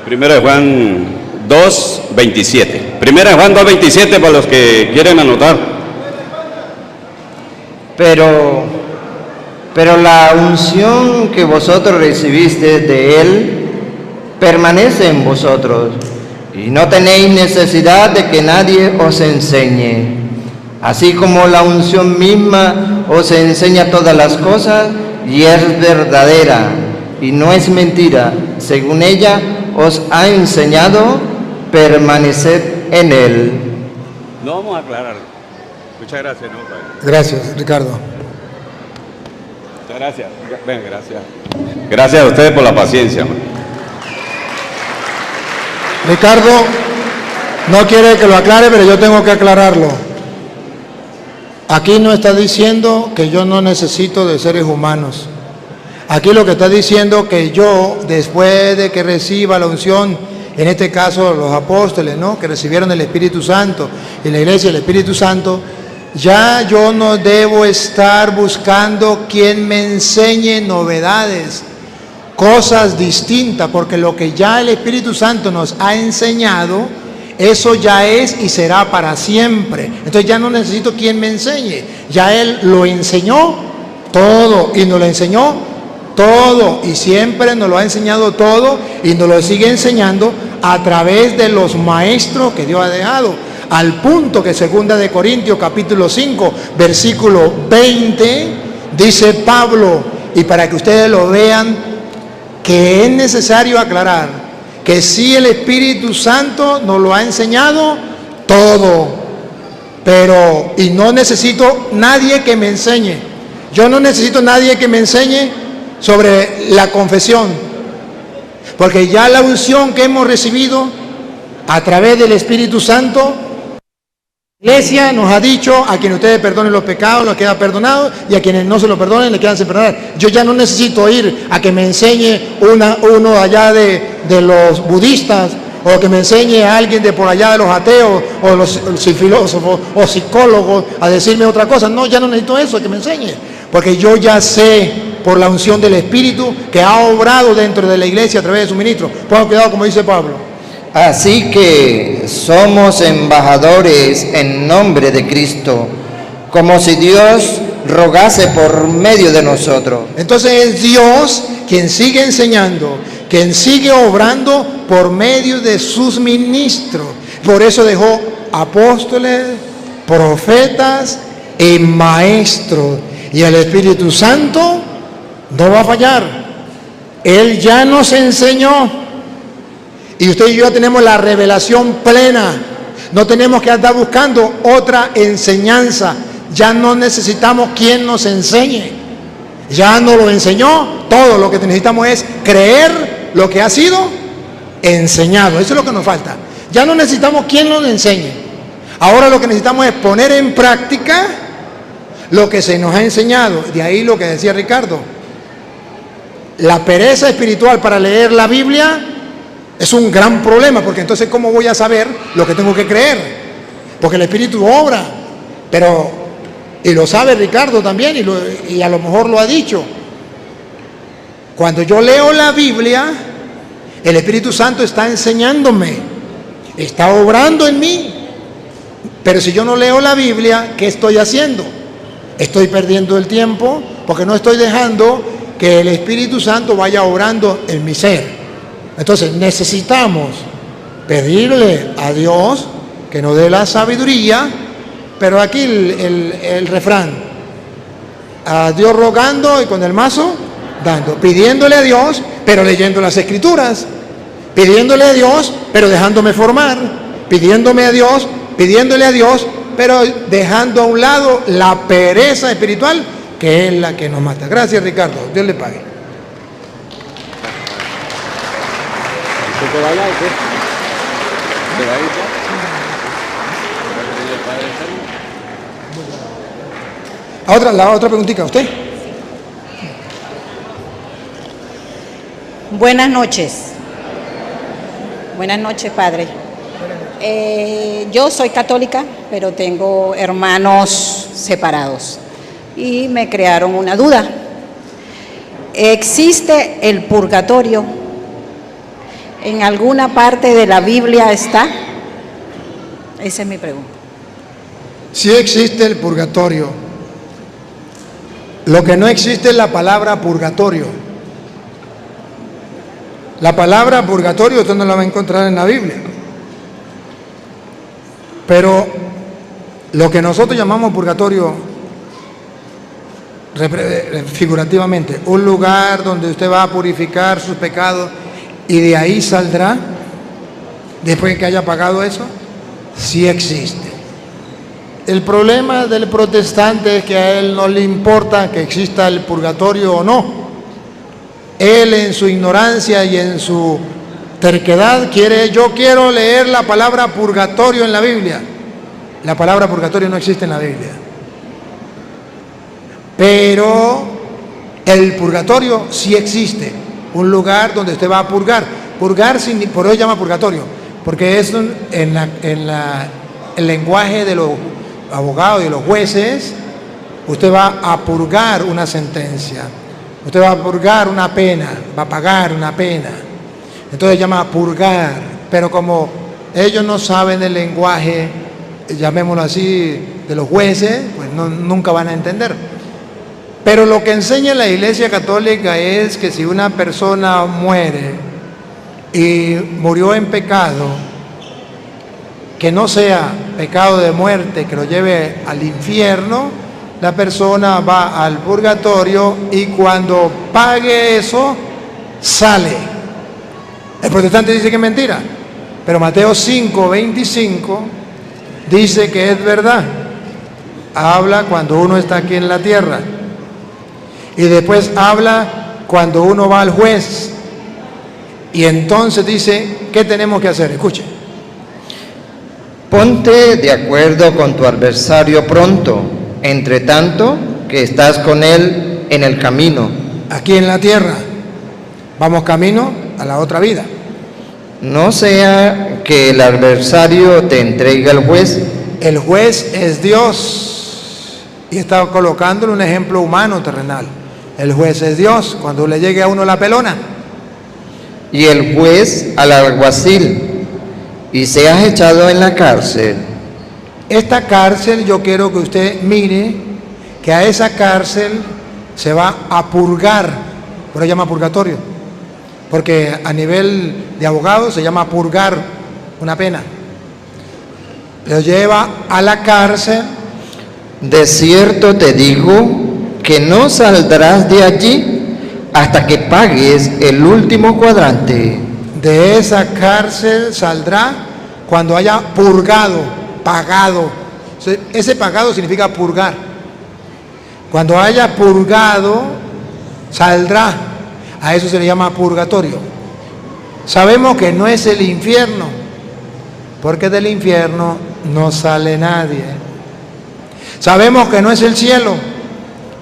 Primera de Juan 2:27. Primera de Juan 2:27 para los que quieren anotar. Pero la unción que vosotros recibiste de Él permanece en vosotros, y no tenéis necesidad de que nadie os enseñe. Así como la unción misma os enseña todas las cosas, y es verdadera, y no es mentira, según ella os ha enseñado, permaneced en Él. No vamos a aclarar. Muchas gracias. No, Gracias, Ricardo. muchas gracias. Ven, gracias. Gracias a ustedes por la paciencia. Man. Ricardo no quiere que lo aclare, pero yo tengo que aclararlo. Aquí no está diciendo que yo no necesito de seres humanos. Aquí lo que está diciendo que yo, después de que reciba la unción, en este caso los apóstoles, ¿no?, que recibieron el Espíritu Santo, y la iglesia el Espíritu Santo, ya yo no debo estar buscando quien me enseñe novedades, cosas distintas, porque lo que ya el Espíritu Santo nos ha enseñado, eso ya es y será para siempre. Entonces ya no necesito quien me enseñe, ya Él lo enseñó todo y nos lo enseñó todo, y siempre nos lo ha enseñado todo y nos lo sigue enseñando a través de los maestros que Dios ha dejado, al punto que 2 de Corintios capítulo 5 versículo 20 dice Pablo, y para que ustedes lo vean, que es necesario aclarar que sí, el Espíritu Santo nos lo ha enseñado todo, pero y no necesito nadie que me enseñe. Yo no necesito nadie que me enseñe sobre la confesión, porque ya la unción que hemos recibido a través del Espíritu Santo, la Iglesia nos ha dicho: a quienes ustedes perdonen los pecados, los queda perdonado, y a quienes no se los perdonen, les quedan sin perdonar. Yo ya no necesito ir a que me enseñe uno allá de los budistas, o que me enseñe a alguien de por allá de los ateos, o los filósofos o psicólogos, a decirme otra cosa. No, ya no necesito eso, que me enseñe, porque yo ya sé, por la unción del Espíritu que ha obrado dentro de la iglesia a través de su ministro. Pongan cuidado como dice Pablo. Así que somos embajadores en nombre de Cristo, como si Dios rogase por medio de nosotros. Entonces es Dios quien sigue enseñando, quien sigue obrando por medio de sus ministros. Por eso dejó apóstoles, profetas y maestros. Y el Espíritu Santo no va a fallar. Él ya nos enseñó. Y usted y yo ya tenemos la revelación plena. No tenemos que andar buscando otra enseñanza. Ya no necesitamos quien nos enseñe. Ya nos lo enseñó. Todo lo que necesitamos es creer lo que ha sido enseñado. Eso es lo que nos falta. Ya no necesitamos quien nos enseñe. Ahora lo que necesitamos es poner en práctica lo que se nos ha enseñado. De ahí lo que decía Ricardo. La pereza espiritual para leer la Biblia es un gran problema, porque entonces ¿cómo voy a saber lo que tengo que creer? Porque el Espíritu obra, pero, y lo sabe Ricardo también, y a lo mejor lo ha dicho, cuando yo leo la Biblia, el Espíritu Santo está enseñándome, está obrando en mí. Pero si yo no leo la Biblia, ¿qué estoy haciendo? Estoy perdiendo el tiempo, porque no estoy dejando que el Espíritu Santo vaya obrando en mi ser. Entonces necesitamos pedirle a Dios que nos dé la sabiduría, pero aquí el refrán: a Dios rogando y con el mazo dando. Pidiéndole a Dios, pero leyendo las Escrituras. Pidiéndole a Dios, pero dejándome formar. Pidiéndole a Dios, pero dejando a un lado la pereza espiritual, que es la que nos mata. Gracias, Ricardo. Dios le pague. La otra preguntita, ¿usted? Buenas noches. Buenas noches, padre. Yo soy católica, pero tengo hermanos separados y me crearon una duda. ¿Existe el purgatorio ¿En alguna parte de la Biblia está? Esa es mi pregunta. Sí existe el purgatorio. Lo que no existe es la palabra purgatorio. La palabra purgatorio usted no la va a encontrar en la Biblia. Pero lo que nosotros llamamos purgatorio, figurativamente, un lugar donde usted va a purificar sus pecados y de ahí saldrá, después de que haya pagado eso, sí existe. El problema del protestante es que a él no le importa que exista el purgatorio o no. Él en su ignorancia y en su terquedad yo quiero leer la palabra purgatorio en la Biblia. La palabra purgatorio no existe en la Biblia. Pero el purgatorio sí existe. Un lugar donde usted va a purgar. Purgar, por eso se llama purgatorio, porque es el lenguaje de los abogados y de los jueces. Usted va a purgar una sentencia. Usted va a purgar una pena, va a pagar una pena. Entonces se llama purgar, pero como ellos no saben el lenguaje, llamémoslo así, de los jueces, pues nunca van a entender. Pero lo que enseña la Iglesia Católica es que si una persona muere y murió en pecado, que no sea pecado de muerte que lo lleve al infierno, la persona va al purgatorio y cuando pague eso, sale. El protestante dice que es mentira, pero Mateo 5:25 dice que es verdad. Habla cuando uno está aquí en la tierra y después habla cuando uno va al juez y entonces dice, ¿qué tenemos que hacer? Escuche. Ponte de acuerdo con tu adversario pronto, entre tanto que estás con él en el camino. Aquí en la tierra, vamos camino a la otra vida. No sea que el adversario te entregue al juez. El juez es Dios. Y está colocándole un ejemplo humano, terrenal. El juez es Dios, cuando le llegue a uno la pelona. Y el juez al alguacil, y seas echado en la cárcel. Esta cárcel, yo quiero que usted mire que a esa cárcel se va a purgar, por eso se llama purgatorio, porque a nivel de abogado se llama purgar una pena. Lo lleva a la cárcel. De cierto te digo que no saldrás de allí hasta que pagues el último cuadrante. De esa cárcel saldrá cuando haya purgado, pagado. Ese pagado significa purgar. Cuando haya purgado, saldrá. A eso se le llama purgatorio. Sabemos que no es el infierno, porque del infierno no sale nadie. Sabemos que no es el cielo,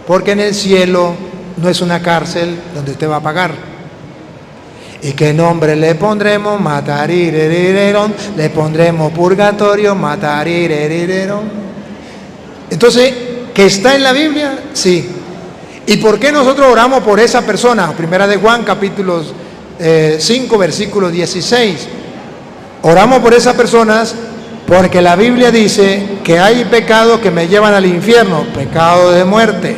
porque en el cielo no es una cárcel donde usted va a pagar. ¿Y qué nombre le pondremos? Matarirerirerón. Le pondremos purgatorio, matarirerirerón. Entonces, ¿que está en la Biblia? Sí. ¿Y por qué nosotros oramos por esa persona? Primera de Juan, capítulo 5, versículo 16. Oramos por esas personas porque la Biblia dice que hay pecados que me llevan al infierno, pecado de muerte.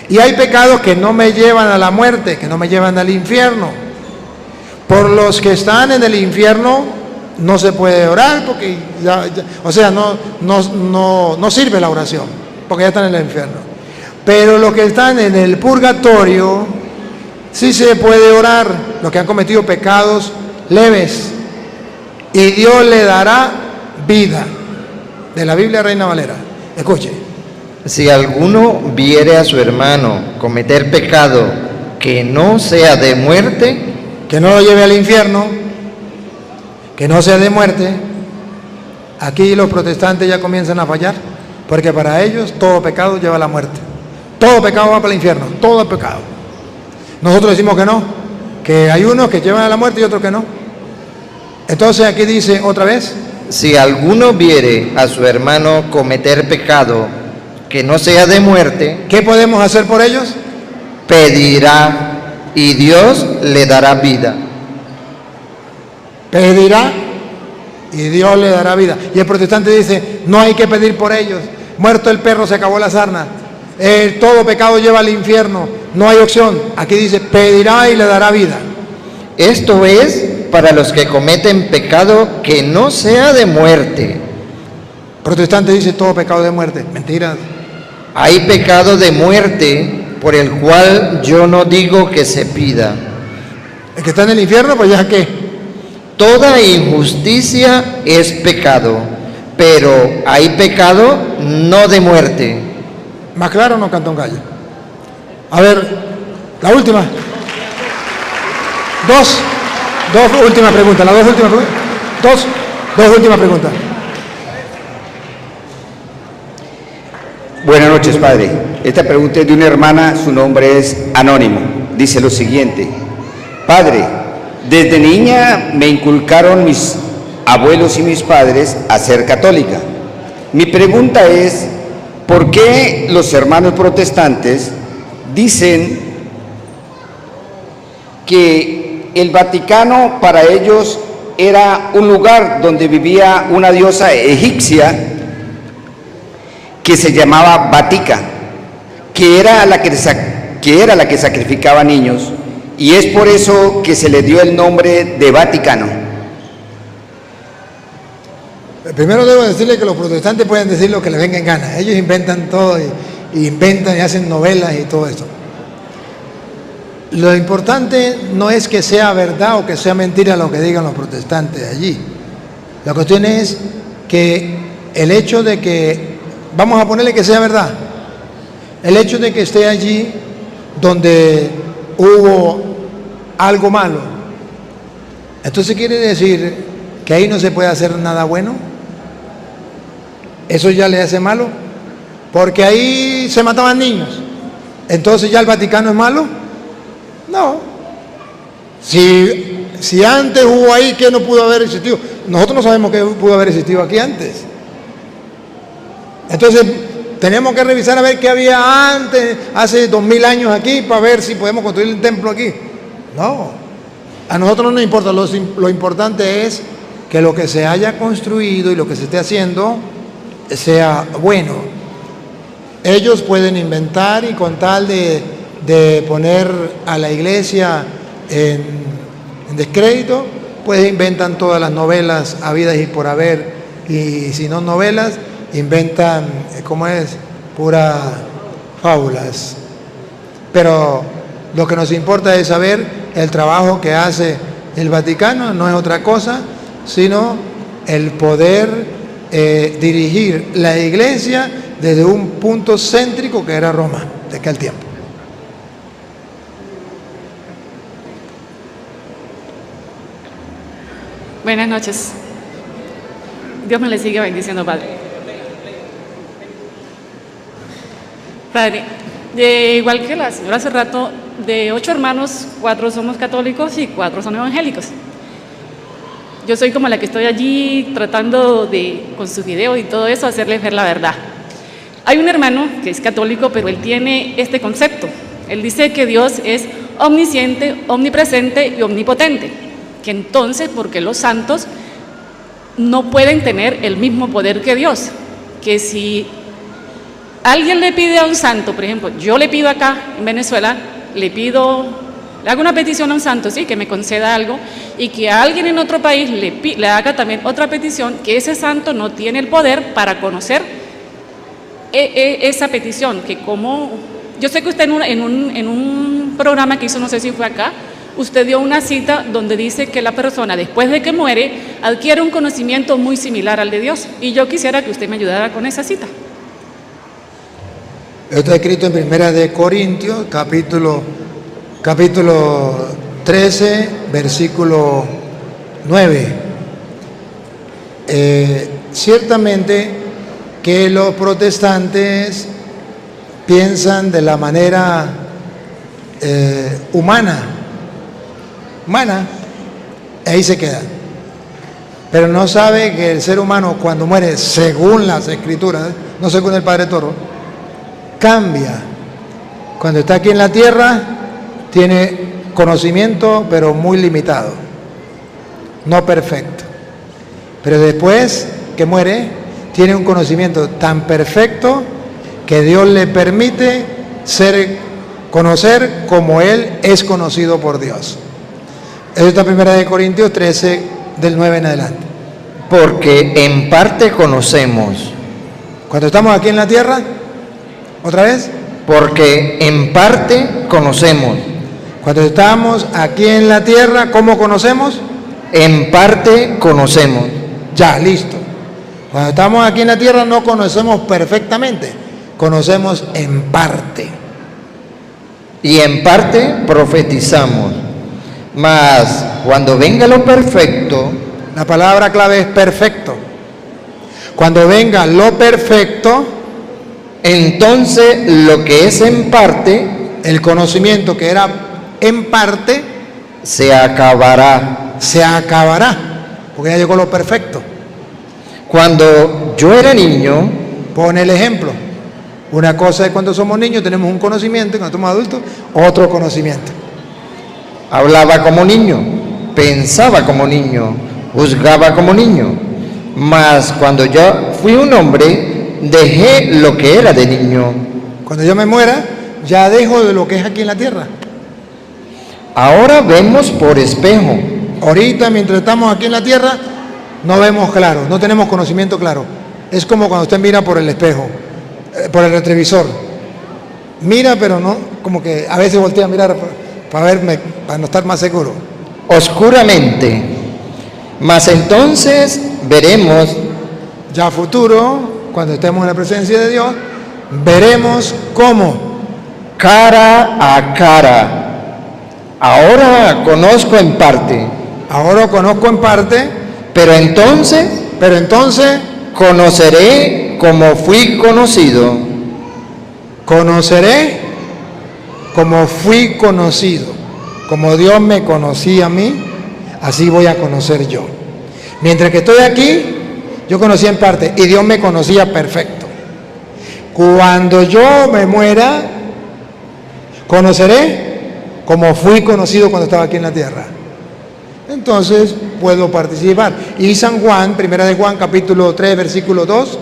Y hay pecados que no me llevan a la muerte, que no me llevan al infierno. Por los que están en el infierno no se puede orar porque no sirve la oración, porque ya están en el infierno. Pero los que están en el purgatorio sí se puede orar, los que han cometido pecados leves, y Dios le dará vida. De la Biblia Reina Valera. Escuche. Si alguno viere a su hermano cometer pecado que no sea de muerte, que no lo lleve al infierno, que no sea de muerte. Aquí los protestantes ya comienzan a fallar, porque para ellos todo pecado lleva a la muerte. Todo pecado va para el infierno, todo pecado. Nosotros decimos que no, que hay unos que llevan a la muerte y otros que no. Entonces aquí dice otra vez. Si alguno viere a su hermano cometer pecado que no sea de muerte, ¿qué podemos hacer por ellos? Pedirá y Dios le dará vida. pedirá y Dios le dará vida. Y el protestante dice, no hay que pedir por ellos, muerto el perro se acabó la sarna, todo pecado lleva al infierno, no hay opción. Aquí dice, pedirá y le dará vida. Esto es para los que cometen pecado que no sea de muerte. Protestante dice, todo pecado de muerte. Mentiras. Hay pecado de muerte por el cual yo no digo que se pida. El que está en el infierno, pues ya qué. Toda injusticia es pecado, pero hay pecado no de muerte. ¿Más claro o no, Cantón Calle? A ver, la última. Dos últimas preguntas. Las dos últimas preguntas. Dos últimas preguntas. Buenas noches, padre. Esta pregunta es de una hermana, su nombre es Anónimo. Dice lo siguiente: Padre, desde niña me inculcaron mis abuelos y mis padres a ser católica. Mi pregunta es, ¿por qué los hermanos protestantes dicen que el Vaticano para ellos era un lugar donde vivía una diosa egipcia que se llamaba Vatica, que era la que sacrificaba niños, y es por eso que se le dio el nombre de Vaticano? Primero debo decirle que los protestantes pueden decir lo que les venga en gana. Ellos inventan todo y inventan y hacen novelas y todo esto. Lo importante no es que sea verdad o que sea mentira lo que digan los protestantes allí. La cuestión es que el hecho de que, vamos a ponerle que sea verdad, el hecho de que esté allí donde hubo algo malo, entonces quiere decir que ahí no se puede hacer nada bueno. Eso ya le hace malo, porque ahí se mataban niños. Entonces ya el Vaticano es malo. No. Si antes hubo ahí, ¿qué no pudo haber existido? Nosotros no sabemos qué pudo haber existido aquí antes. Entonces tenemos que revisar a ver qué había antes, hace 2000 años aquí, para ver si podemos construir un templo aquí. No, a nosotros no nos importa. Lo importante es que lo que se haya construido y lo que se esté haciendo sea bueno. Ellos pueden inventar, y con tal de poner a la iglesia en descrédito, pues inventan todas las novelas habidas y por haber, y si no novelas, inventan, ¿cómo es? Puras fábulas. Pero lo que nos importa es saber el trabajo que hace el Vaticano, no es otra cosa, sino el poder dirigir la iglesia desde un punto céntrico que era Roma, de aquel tiempo. Buenas noches. Dios me le siga bendiciendo, Padre. Padre, igual que la señora hace rato, de 8 hermanos, 4 somos católicos y 4 son evangélicos. Yo soy como la que estoy allí tratando de, con su video y todo eso, hacerles ver la verdad. Hay un hermano que es católico, pero él tiene este concepto. Él dice que Dios es omnisciente, omnipresente y omnipotente. Que entonces, porque los santos no pueden tener el mismo poder que Dios. Que si alguien le pide a un santo, por ejemplo, yo le pido acá en Venezuela, le hago una petición a un santo, sí, que me conceda algo, y que a alguien en otro país le haga también otra petición, que ese santo no tiene el poder para conocer esa petición, que como, yo sé que usted en un programa que hizo, no sé si fue acá, usted dio una cita donde dice que la persona después de que muere adquiere un conocimiento muy similar al de Dios, y yo quisiera que usted me ayudara con esa cita. Esto está escrito en Primera de Corintios, capítulo 13, versículo 9. Ciertamente que los protestantes piensan de la manera humana, ahí se queda. Pero no sabe que el ser humano cuando muere, según las escrituras, no según el Padre Toro, cambia. Cuando está aquí en la tierra, tiene conocimiento, pero muy limitado. no perfecto. Pero después que muere, tiene un conocimiento tan perfecto que Dios le permite conocer como Él es conocido por Dios. Eso está en 1 Corintios 13, del 9 en adelante. Porque en parte conocemos. Cuando estamos aquí en la tierra, ¿otra vez? Porque en parte conocemos. Cuando estamos aquí en la tierra, ¿cómo conocemos? En parte conocemos. Ya, listo. Cuando estamos aquí en la tierra no conocemos perfectamente, conocemos en parte. Y en parte profetizamos. Mas cuando venga lo perfecto, la palabra clave es perfecto. Cuando venga lo perfecto, entonces lo que es en parte, el conocimiento que era en parte, se acabará. Se acabará, porque ya llegó lo perfecto. Cuando yo era niño, pone el ejemplo. Una cosa es cuando somos niños, tenemos un conocimiento, y cuando somos adultos, otro conocimiento. Hablaba como niño, pensaba como niño, juzgaba como niño. Mas cuando yo fui un hombre, dejé lo que era de niño. Cuando yo me muera, ya dejo de lo que es aquí en la tierra. Ahora vemos por espejo. Ahorita, mientras estamos aquí en la tierra, no vemos claro, no tenemos conocimiento claro. Es como cuando usted mira por el espejo, por el retrovisor. Mira, pero no, como que a veces voltea a mirar para verme, para no estar más seguro. Oscuramente. Mas entonces veremos. Ya a futuro, cuando estemos en la presencia de Dios, veremos cómo. Cara a cara. Ahora conozco en parte. Ahora conozco en parte. Pero entonces conoceré como fui conocido. Conoceré como fui conocido. Como Dios me conocía a mí, así voy a conocer yo. Mientras que estoy aquí, yo conocí en parte y Dios me conocía perfecto. Cuando yo me muera, conoceré como fui conocido cuando estaba aquí en la tierra. Entonces puedo participar. Y San Juan, primera de Juan, capítulo 3, versículo 2,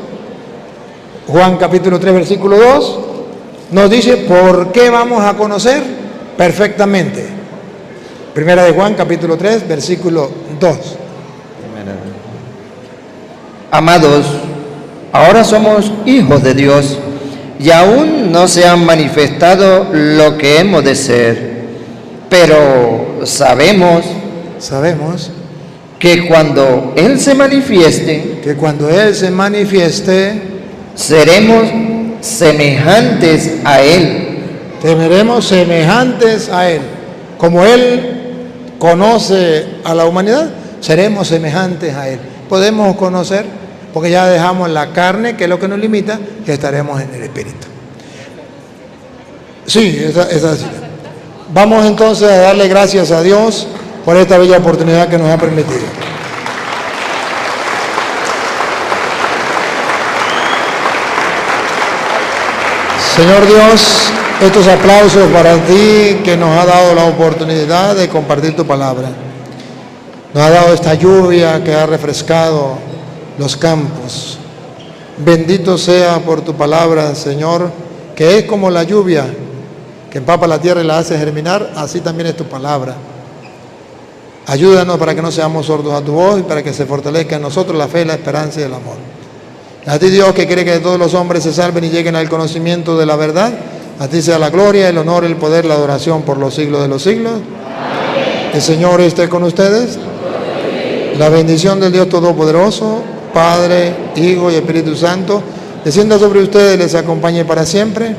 Juan capítulo 3, versículo 2, nos dice por qué vamos a conocer perfectamente. Primera de Juan, capítulo 3, versículo 2. Amados, ahora somos hijos de Dios y aún no se han manifestado lo que hemos de ser, pero sabemos que cuando Él se manifieste, seremos semejantes a Él. Seremos semejantes a Él. Como Él conoce a la humanidad, seremos semejantes a Él. Podemos conocer, porque ya dejamos la carne, que es lo que nos limita, y estaremos en el Espíritu. Sí, es así. Vamos entonces a darle gracias a Dios por esta bella oportunidad que nos ha permitido. Señor Dios, estos aplausos para ti que nos ha dado la oportunidad de compartir tu palabra. Nos ha dado esta lluvia que ha refrescado los campos. Bendito sea por tu palabra, Señor, que es como la lluvia que empapa la tierra y la hace germinar, así también es tu palabra. Ayúdanos para que no seamos sordos a tu voz y para que se fortalezca en nosotros la fe, la esperanza y el amor. A ti, Dios, que quiere que todos los hombres se salven y lleguen al conocimiento de la verdad, a ti sea la gloria, el honor, el poder, la adoración por los siglos de los siglos. Amén. El Señor esté con ustedes. La bendición del Dios Todopoderoso, Padre, Hijo y Espíritu Santo, descienda sobre ustedes y les acompañe para siempre.